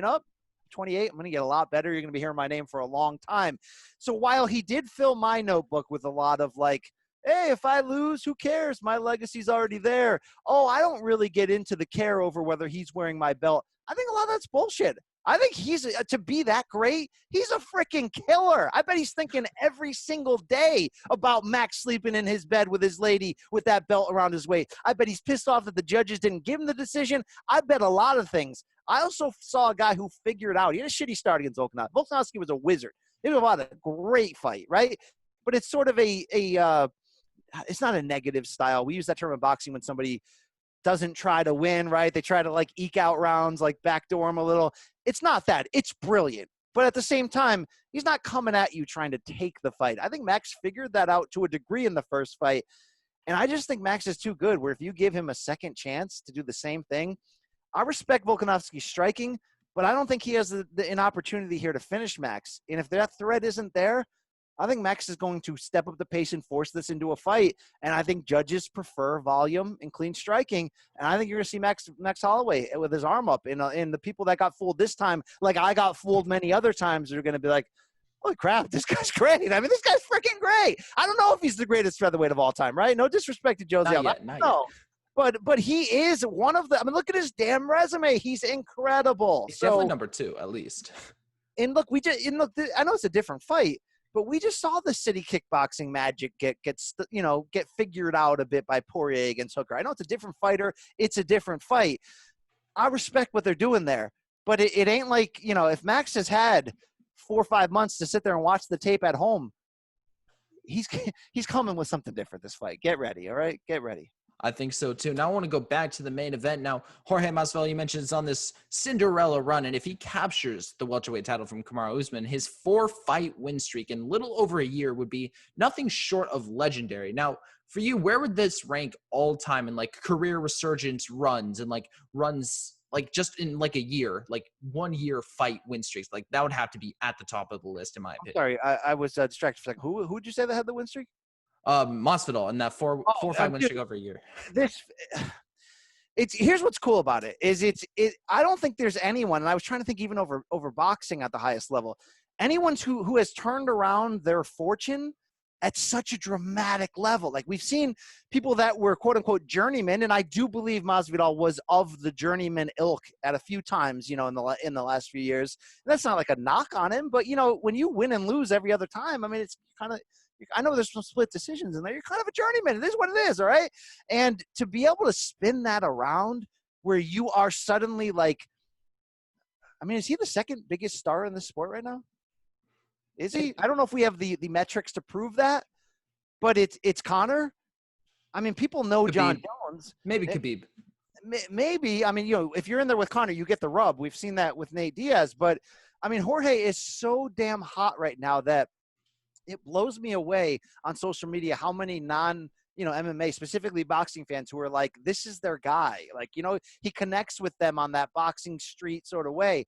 Speaker 2: 28, I'm going to get a lot better. You're going to be hearing my name for a long time. So while he did fill my notebook with a lot of like, hey, if I lose, who cares? My legacy's already there. Oh, I don't really get into the care over whether he's wearing my belt. I think a lot of that's bullshit. I think he's to be that great. He's a freaking killer. I bet he's thinking every single day about Max sleeping in his bed with his lady with that belt around his waist. I bet he's pissed off that the judges didn't give him the decision. I bet a lot of things. I also saw a guy who figured out. He had a shitty start against Volkanovski. Volkanovski was a wizard. He was a great fight, right? But it's sort of it's not a negative style. We use that term in boxing when somebody doesn't try to win, right? They try to like eke out rounds, like backdoor him a little. It's not that. It's brilliant. But at the same time, he's not coming at you trying to take the fight. I think Max figured that out to a degree in the first fight. And I just think Max is too good, where if you give him a second chance to do the same thing, I respect Volkanovski's striking, but I don't think he has an opportunity here to finish Max. And if that threat isn't there, I think Max is going to step up the pace and force this into a fight. And I think judges prefer volume and clean striking. And I think you're going to see Max Holloway with his arm up. And the people that got fooled this time, like I got fooled many other times, are going to be like, holy crap, this guy's great. I mean, this guy's freaking great. I don't know if he's the greatest featherweight of all time, right? No disrespect to Jose Aldo. No. But he is one of the – I mean, look at his damn resume. He's incredible.
Speaker 1: He's definitely number 2 at least.
Speaker 2: And look, I know it's a different fight, but we just saw the city kickboxing magic get figured out a bit by Poirier against Hooker. I know it's a different fighter. It's a different fight. I respect what they're doing there, but it ain't like, if Max has had 4 or 5 months to sit there and watch the tape at home, he's coming with something different this fight. Get ready, all right? Get ready.
Speaker 1: I think so too. Now I want to go back to the main event. Now, Jorge Masvidal, you mentioned, is on this Cinderella run, and if he captures the welterweight title from Kamaru Usman, his 4-fight win streak in little over a year would be nothing short of legendary. Now, for you, where would this rank all time in like career resurgence runs and like runs like just in like a year, like 1 year fight win streaks? Like that would have to be at the top of the list in my opinion.
Speaker 2: Sorry, I was distracted for a second. Who would you say that had the win streak?
Speaker 1: Masvidal, and that four-fight win streak over a year.
Speaker 2: Here's what's cool about it is I don't think there's anyone, and I was trying to think even over boxing at the highest level, anyone who has turned around their fortune at such a dramatic level. Like we've seen people that were quote unquote journeymen, and I do believe Masvidal was of the journeyman ilk at a few times, in the last few years. And that's not like a knock on him, but when you win and lose every other time, I mean, it's kind of, I know there's some split decisions in there. You're kind of a journeyman. It is what it is, all right? And to be able to spin that around where you are suddenly like, I mean, is he the second biggest star in the sport right now? Is he? I don't know if we have the metrics to prove that, but it's Conor. I mean, people know Khabib. John Jones.
Speaker 1: Maybe Khabib.
Speaker 2: Maybe. I mean, if you're in there with Conor, you get the rub. We've seen that with Nate Diaz. But, I mean, Jorge is so damn hot right now that it blows me away on social media how many MMA, specifically boxing fans, who are like, this is their guy. Like, he connects with them on that boxing street sort of way.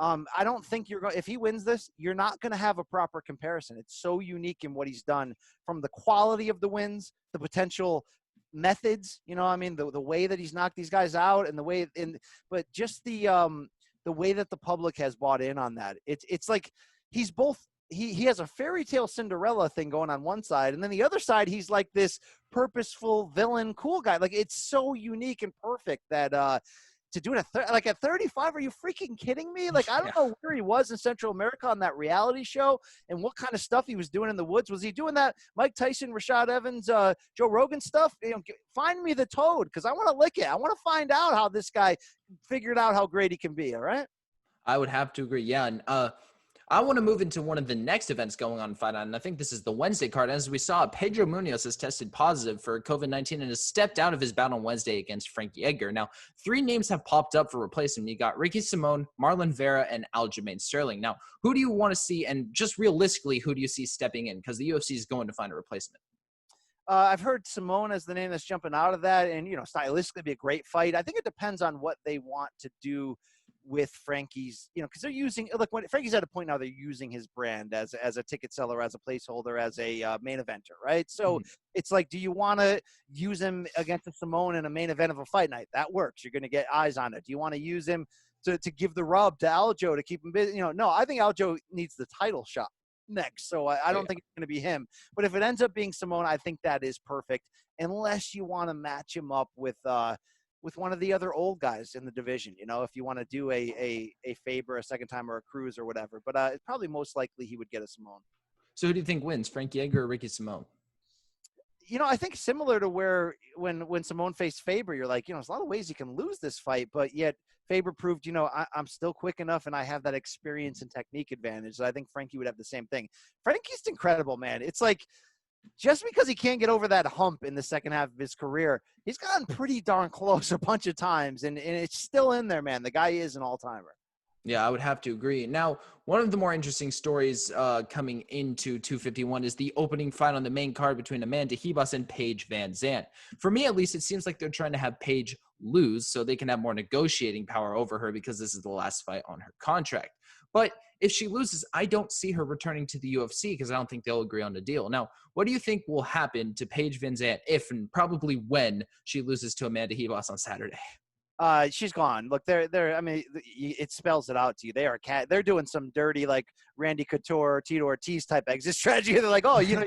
Speaker 2: I don't think if he wins this, you're not going to have a proper comparison. It's so unique in what he's done, from the quality of the wins, the potential methods, the way that he's knocked these guys out, and but just the way that the public has bought in on that. It's like he's both. He has a fairy tale Cinderella thing going on one side, and then the other side, he's like this purposeful villain, cool guy. Like, it's so unique and perfect that to do it at 35, are you freaking kidding me? Like, I don't know where he was in Central America on that reality show and what kind of stuff he was doing in the woods. Was he doing that Mike Tyson, Rashad Evans, Joe Rogan stuff? Find me the toad, because I want to lick it. I want to find out how this guy figured out how great he can be, all right?
Speaker 1: I would have to agree, yeah. And I want to move into one of the next events going on in Fight On, and I think this is the Wednesday card. As we saw, Pedro Munoz has tested positive for COVID-19 and has stepped out of his bout on Wednesday against Frankie Edgar. Now, 3 names have popped up for replacement. You got Ricky Simón, Marlon Vera, and Aljamain Sterling. Now, who do you want to see, and just realistically, who do you see stepping in? Because the UFC is going to find a replacement.
Speaker 2: I've heard Simón as the name that's jumping out of that, and, stylistically be a great fight. I think it depends on what they want to do with Frankie's, because they're using, look, when Frankie's at a point now, they're using his brand as a ticket seller, as a placeholder, as a main eventer, right? So it's like, do you want to use him against a Simón in a main event of a fight night? That works. You're going to get eyes on it. Do you want to use him to give the rub to Aljo to keep him busy? No, I think Aljo needs the title shot next. So I don't think it's going to be him. But if it ends up being Simón, I think that is perfect, unless you want to match him up with with one of the other old guys in the division, you know, if you want to do a Faber a second time or a Cruz or whatever. But it's probably most likely he would get a Simone.
Speaker 1: So who do you think wins, Frankie Edgar or Ricky Simone?
Speaker 2: You know, I think similar to where when Simone faced Faber, you're like, you know, there's a lot of ways you can lose this fight, but yet Faber proved, you know, I'm still quick enough and I have that experience and technique advantage. So I think Frankie would have the same thing. Frankie's incredible, man. It's like, just because he can't get over that hump in the second half of his career, he's gotten pretty darn close a bunch of times, and it's still in there, man. The guy is an all-timer.
Speaker 1: Yeah, I would have to agree. Now, one of the more interesting stories coming into 251 is the opening fight on the main card between Amanda Ribas and Paige Van Zandt. For me, at least, it seems like they're trying to have Paige lose so they can have more negotiating power over her because this is the last fight on her contract. But if she loses, I don't see her returning to the UFC because I don't think they'll agree on a deal. Now, what do you think will happen to Paige Van Zandt if and probably when she loses to Amanda Ribas on Saturday?
Speaker 2: She's gone. Look, they're. I mean, it spells it out to you. They are They're doing some dirty, like Randy Couture, Tito Ortiz type exit strategy. They're like, oh, you know,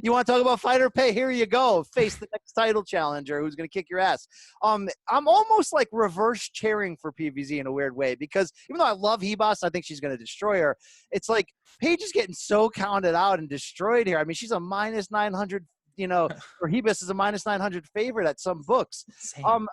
Speaker 2: you want to talk about fighter pay? Here you go. Face the next title challenger who's going to kick your ass. I'm almost like reverse cheering for PVZ in a weird way because even though I love Ribas, I think she's going to destroy her. It's like Paige is getting so counted out and destroyed here. I mean, she's a minus 900. You know, or Ribas is a minus 900 favorite at some books.
Speaker 1: Same.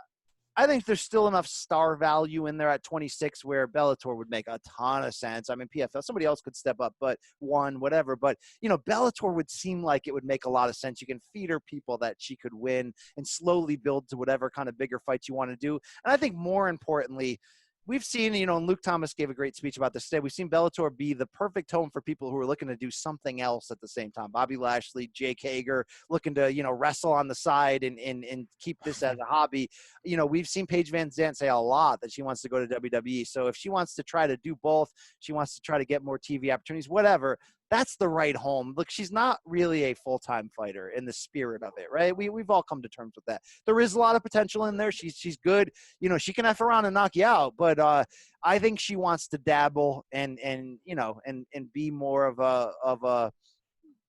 Speaker 2: I think there's still enough star value in there at 26 where Bellator would make a ton of sense. I mean, PFL, somebody else could step up, but whatever. But, you know, Bellator would seem like it would make a lot of sense. You can feed her people that she could win and slowly build to whatever kind of bigger fights you want to do. And I think more importantly, we've seen, you know, and Luke Thomas gave a great speech about this today. We've seen Bellator be the perfect home for people who are looking to do something else at the same time. Bobby Lashley, Jake Hager, looking to, you know, wrestle on the side and keep this as a hobby. You know, we've seen Paige Van Zandt say a lot that she wants to go to WWE. So if she wants to try to do both, she wants to try to get more TV opportunities, whatever, that's the right home. Look, she's not really a full-time fighter in the spirit of it, right? We've all come to terms with that. There is a lot of potential in there. She's good. You know, she can F around and knock you out, but I think she wants to dabble and you know, and be more of a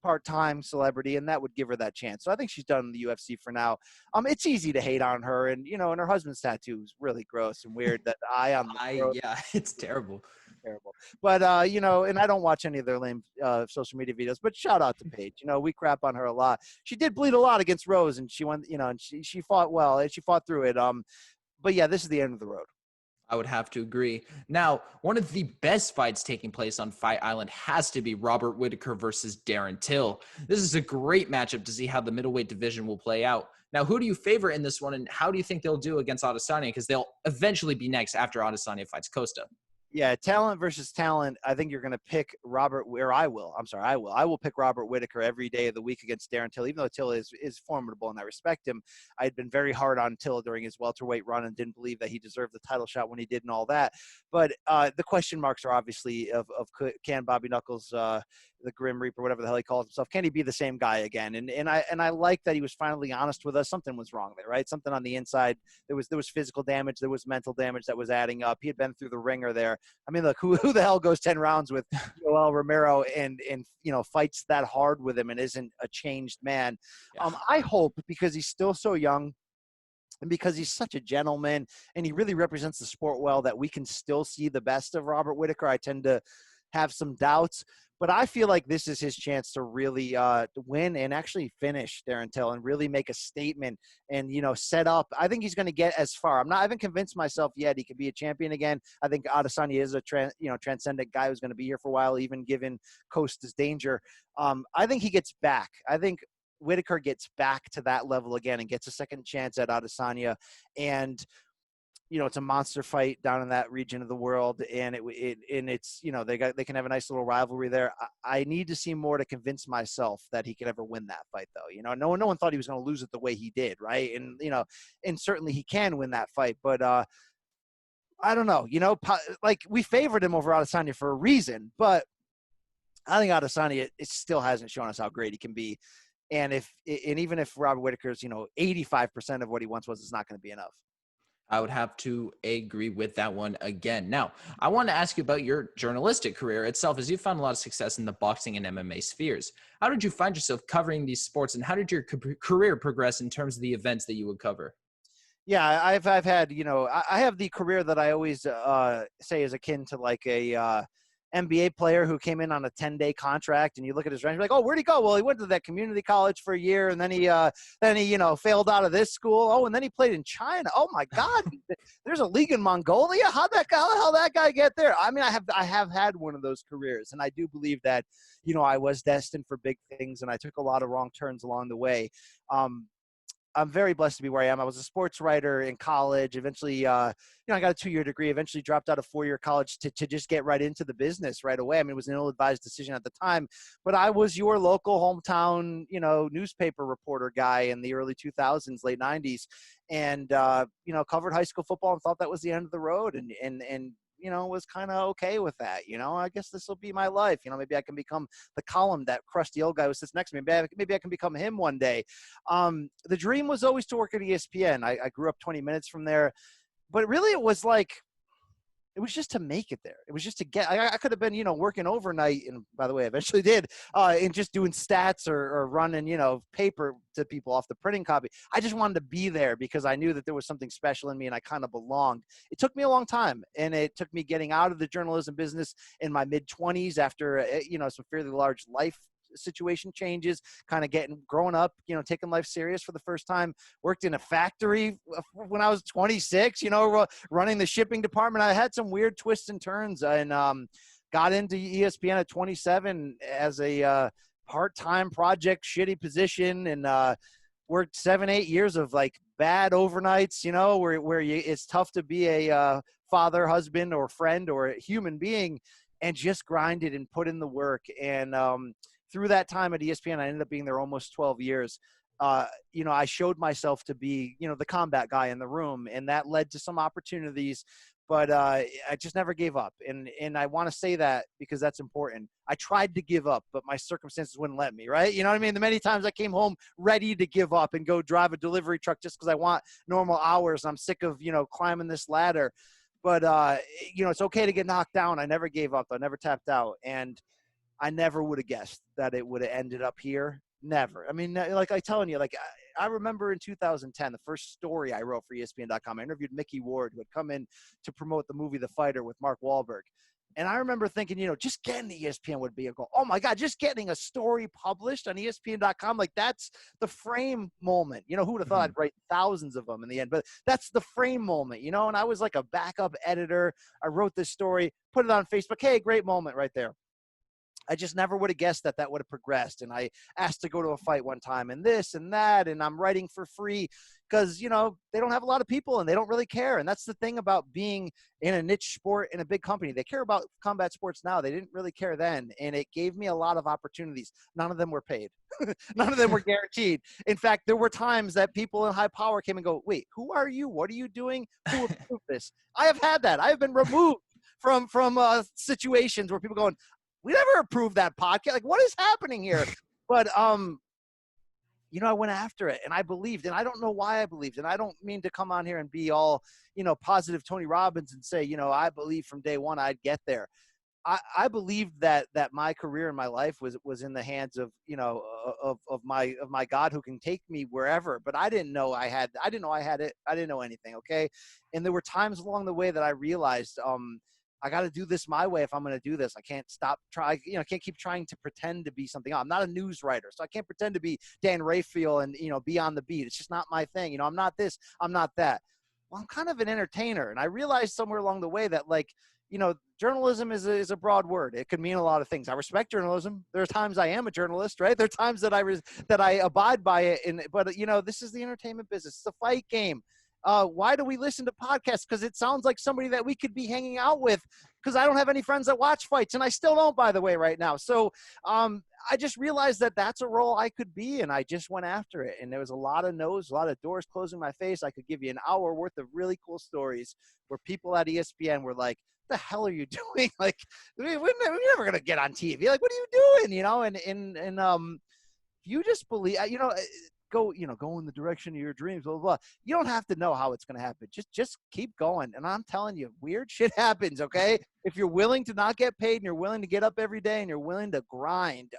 Speaker 2: part-time celebrity, and that would give her that chance. So I think she's done in the UFC for now. It's easy to hate on her, and you know, and her husband's tattoo is really gross and weird. That eye on the throat.
Speaker 1: Yeah, it's terrible.
Speaker 2: Terrible. But you know, and I don't watch any of their lame social media videos, but shout out to Paige. You know, we crap on her a lot. She did bleed a lot against Rose, and she won, you know, and she fought well and she fought through it. But yeah, this is the end of the road.
Speaker 1: I would have to agree. Now, one of the best fights taking place on Fight Island has to be Robert Whittaker versus Darren Till. This is a great matchup to see how the middleweight division will play out. Now, who do you favor in this one, and how do you think they'll do against Adesanya? Because they'll eventually be next after Adesanya fights Costa.
Speaker 2: Yeah, talent versus talent. I think you're going to pick Robert, or I will. I'm sorry, I will. I will pick Robert Whittaker every day of the week against Darren Till, even though Till is formidable and I respect him. I had been very hard on Till during his welterweight run and didn't believe that he deserved the title shot when he did and all that. But the question marks are obviously of can Bobby Knuckles, the Grim Reaper, whatever the hell he calls himself, can he be the same guy again? And I like that he was finally honest with us. Something was wrong there, right? Something on the inside. There was physical damage. There was mental damage that was adding up. He had been through the ringer there. I mean, look, who the hell goes 10 rounds with Joel Romero and you know, fights that hard with him and isn't a changed man? Yeah. I hope, because he's still so young and because he's such a gentleman and he really represents the sport well, that we can still see the best of Robert Whittaker. I tend to have some doubts, but I feel like this is his chance to really win and actually finish Darren Till and really make a statement and, you know, set up. I think he's going to get as far. I haven't convinced myself yet he could be a champion again. I think Adesanya is a transcendent guy who's going to be here for a while, even given Costa's danger. I think he gets back. I think Whittaker gets back to that level again and gets a second chance at Adesanya. And you know, it's a monster fight down in that region of the world, and it's, you know, they can have a nice little rivalry there. I need to see more to convince myself that he could ever win that fight, though. You know, no one thought he was going to lose it the way he did, right? And you know, and certainly he can win that fight, but I don't know. You know, like we favored him over Adesanya for a reason, but I think Adesanya it still hasn't shown us how great he can be. And even if Robert Whittaker's, you know, 85% of what he once was, it's not going to be enough.
Speaker 1: I would have to agree with that one again. Now, I want to ask you about your journalistic career itself, as you found a lot of success in the boxing and MMA spheres. How did you find yourself covering these sports, and how did your career progress in terms of the events that you would cover?
Speaker 2: Yeah, I've had, I have the career that I always say is akin to like a NBA player who came in on a 10-day contract, and you look at his range, like, oh, where'd he go? Well, he went to that community college for a year, and then he failed out of this school. Oh, and then he played in China. Oh my God, there's a league in Mongolia. How that guy get there? I mean, I have had one of those careers, and I do believe that, I was destined for big things, and I took a lot of wrong turns along the way. I'm very blessed to be where I am. I was a sports writer in college. Eventually, I got a 2-year degree. Eventually dropped out of 4-year college to just get right into the business right away. I mean, it was an ill-advised decision at the time, but I was your local hometown, newspaper reporter guy in the early 2000s, late 90s, and, covered high school football and thought that was the end of the road. And was kind of okay with that. I guess this will be my life. Maybe I can become the column, that crusty old guy who sits next to me. Maybe I can become him one day. The dream was always to work at ESPN. I grew up 20 minutes from there, but really it was just to make it there. It was just to get, I could have been, working overnight. And by the way, I eventually did, and just doing stats or running, paper to people off the printing copy. I just wanted to be there because I knew that there was something special in me and I kind of belonged. It took me a long time, and it took me getting out of the journalism business in my mid-20s after, some fairly large life situation changes, kind of growing up, taking life serious for the first time. Worked in a factory when I was 26, running the shipping department. I had some weird twists and turns, and got into ESPN at 27 as a part-time project, shitty position, and worked 7-8 years of like bad overnights, where it's tough to be a father, husband, or friend, or a human being, and just grinded and put in the work. And through that time at ESPN, I ended up being there almost 12 years. I showed myself to be, the combat guy in the room, and that led to some opportunities, but I just never gave up. And I want to say that because that's important. I tried to give up, but my circumstances wouldn't let me, right? You know what I mean? The many times I came home ready to give up and go drive a delivery truck just because I want normal hours. And I'm sick of, climbing this ladder. But, it's okay to get knocked down. I never gave up. I never tapped out. And I never would have guessed that it would have ended up here. Never. I mean, like I'm telling you, I remember in 2010, the first story I wrote for ESPN.com, I interviewed Mickey Ward, who had come in to promote the movie The Fighter with Mark Wahlberg. And I remember thinking, just getting to ESPN would be a goal. Oh my God, just getting a story published on ESPN.com, that's the frame moment. Who would have thought I'd write thousands of them in the end? But that's the frame moment, and I was like a backup editor. I wrote this story, put it on Facebook. Hey, great moment right there. I just never would have guessed that would have progressed. And I asked to go to a fight one time and this and that, and I'm writing for free because, they don't have a lot of people and they don't really care. And that's the thing about being in a niche sport in a big company. They care about combat sports now. They didn't really care then. And it gave me a lot of opportunities. None of them were paid. None of them were guaranteed. In fact, there were times that people in high power came and go, wait, who are you? What are you doing? Who approved this? I have had that. I have been removed from situations where people going, we never approved that podcast. Like, what is happening here? But, I went after it and I believed, and I don't know why I believed. And I don't mean to come on here and be all, positive Tony Robbins and say, I believe from day one I'd get there. I believed that my career and my life was in the hands of, of my God who can take me wherever. But I didn't know I had it. I didn't know anything. Okay. And there were times along the way that I realized, I got to do this my way if I'm going to do this. I can't I can't keep trying to pretend to be something else. I'm not a news writer, so I can't pretend to be Dan Raphael and, be on the beat. It's just not my thing. I'm not this, I'm not that. Well, I'm kind of an entertainer. And I realized somewhere along the way that journalism is a broad word. It could mean a lot of things. I respect journalism. There are times I am a journalist, right? There are times that I abide by it. But this is the entertainment business. It's a fight game. Why do we listen to podcasts? Because it sounds like somebody that we could be hanging out with, because I don't have any friends that watch fights, and I still don't, by the way, right now. So I just realized that that's a role I could be, and I just went after it. And there was a lot of no's, a lot of doors closing my face. I could give you an hour worth of really cool stories where people at ESPN were like, the hell are you doing? Like, we're never going to get on TV. Like, what are you doing? And you just believe, go in the direction of your dreams, blah, blah, blah. You don't have to know how it's going to happen. Just keep going. And I'm telling you, weird shit happens. Okay. If you're willing to not get paid and you're willing to get up every day and you're willing to grind,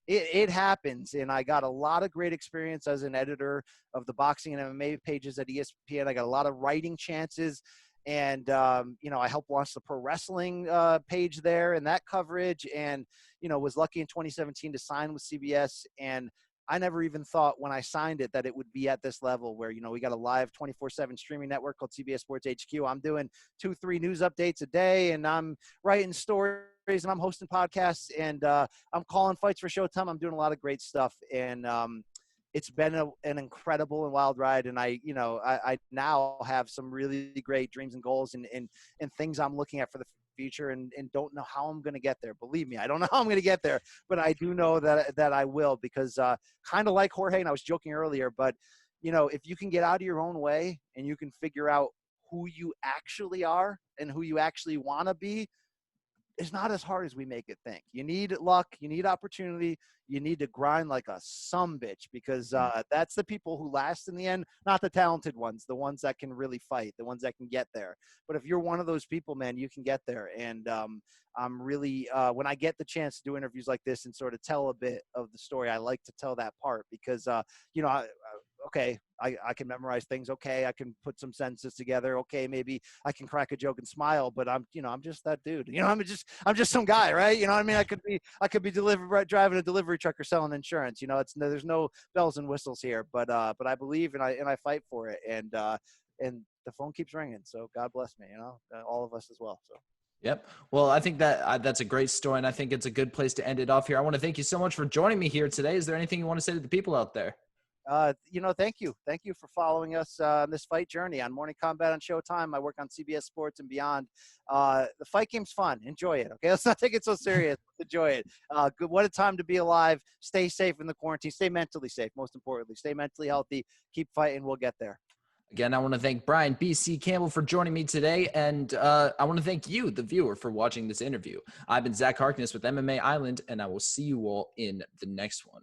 Speaker 2: it happens. And I got a lot of great experience as an editor of the boxing and MMA pages at ESPN. I got a lot of writing chances. And, I helped launch the pro wrestling page there and that coverage. And, was lucky in 2017 to sign with CBS. And I never even thought when I signed it that it would be at this level where, we got a live 24/7 streaming network called CBS Sports HQ. I'm doing 2-3 news updates a day, and I'm writing stories, and I'm hosting podcasts, and I'm calling fights for Showtime. I'm doing a lot of great stuff. And it's been an incredible and wild ride. And I now have some really great dreams and goals and things I'm looking at for the future, and don't know how I'm going to get there. Believe me, I don't know how I'm going to get there, but I do know that I will, because kind of like Jorge, and I was joking earlier, but if you can get out of your own way and you can figure out who you actually are and who you actually want to be, it's not as hard as we make it think. You need luck, you need opportunity, you need to grind like a sumbitch, because that's the people who last in the end, not the talented ones, the ones that can really fight, the ones that can get there. But if you're one of those people, man, you can get there. And I'm really, when I get the chance to do interviews like this and sort of tell a bit of the story, I like to tell that part, because, okay, I can memorize things. Okay, I can put some sentences together. Okay, maybe I can crack a joke and smile, but I'm just that dude. I'm just some guy, right? You know what I mean? I could be driving a delivery truck or selling insurance. There's no bells and whistles here, but I believe and I fight for it, and the phone keeps ringing. So God bless me, all of us as well. So.
Speaker 1: Yep. Well, I think that that's a great story, and I think it's a good place to end it off here. I want to thank you so much for joining me here today. Is there anything you want to say to the people out there?
Speaker 2: Thank you. Thank you for following us on this fight journey on Morning Combat on Showtime. I work on CBS Sports and beyond. The fight game's fun. Enjoy it. Okay, let's not take it so serious. Enjoy it. Good. What a time to be alive. Stay safe in the quarantine. Stay mentally safe. Most importantly, stay mentally healthy. Keep fighting. We'll get there.
Speaker 1: Again, I want to thank Brian B.C. Campbell for joining me today, and I want to thank you, the viewer, for watching this interview. I've been Zach Harkness with MMA Island, and I will see you all in the next one.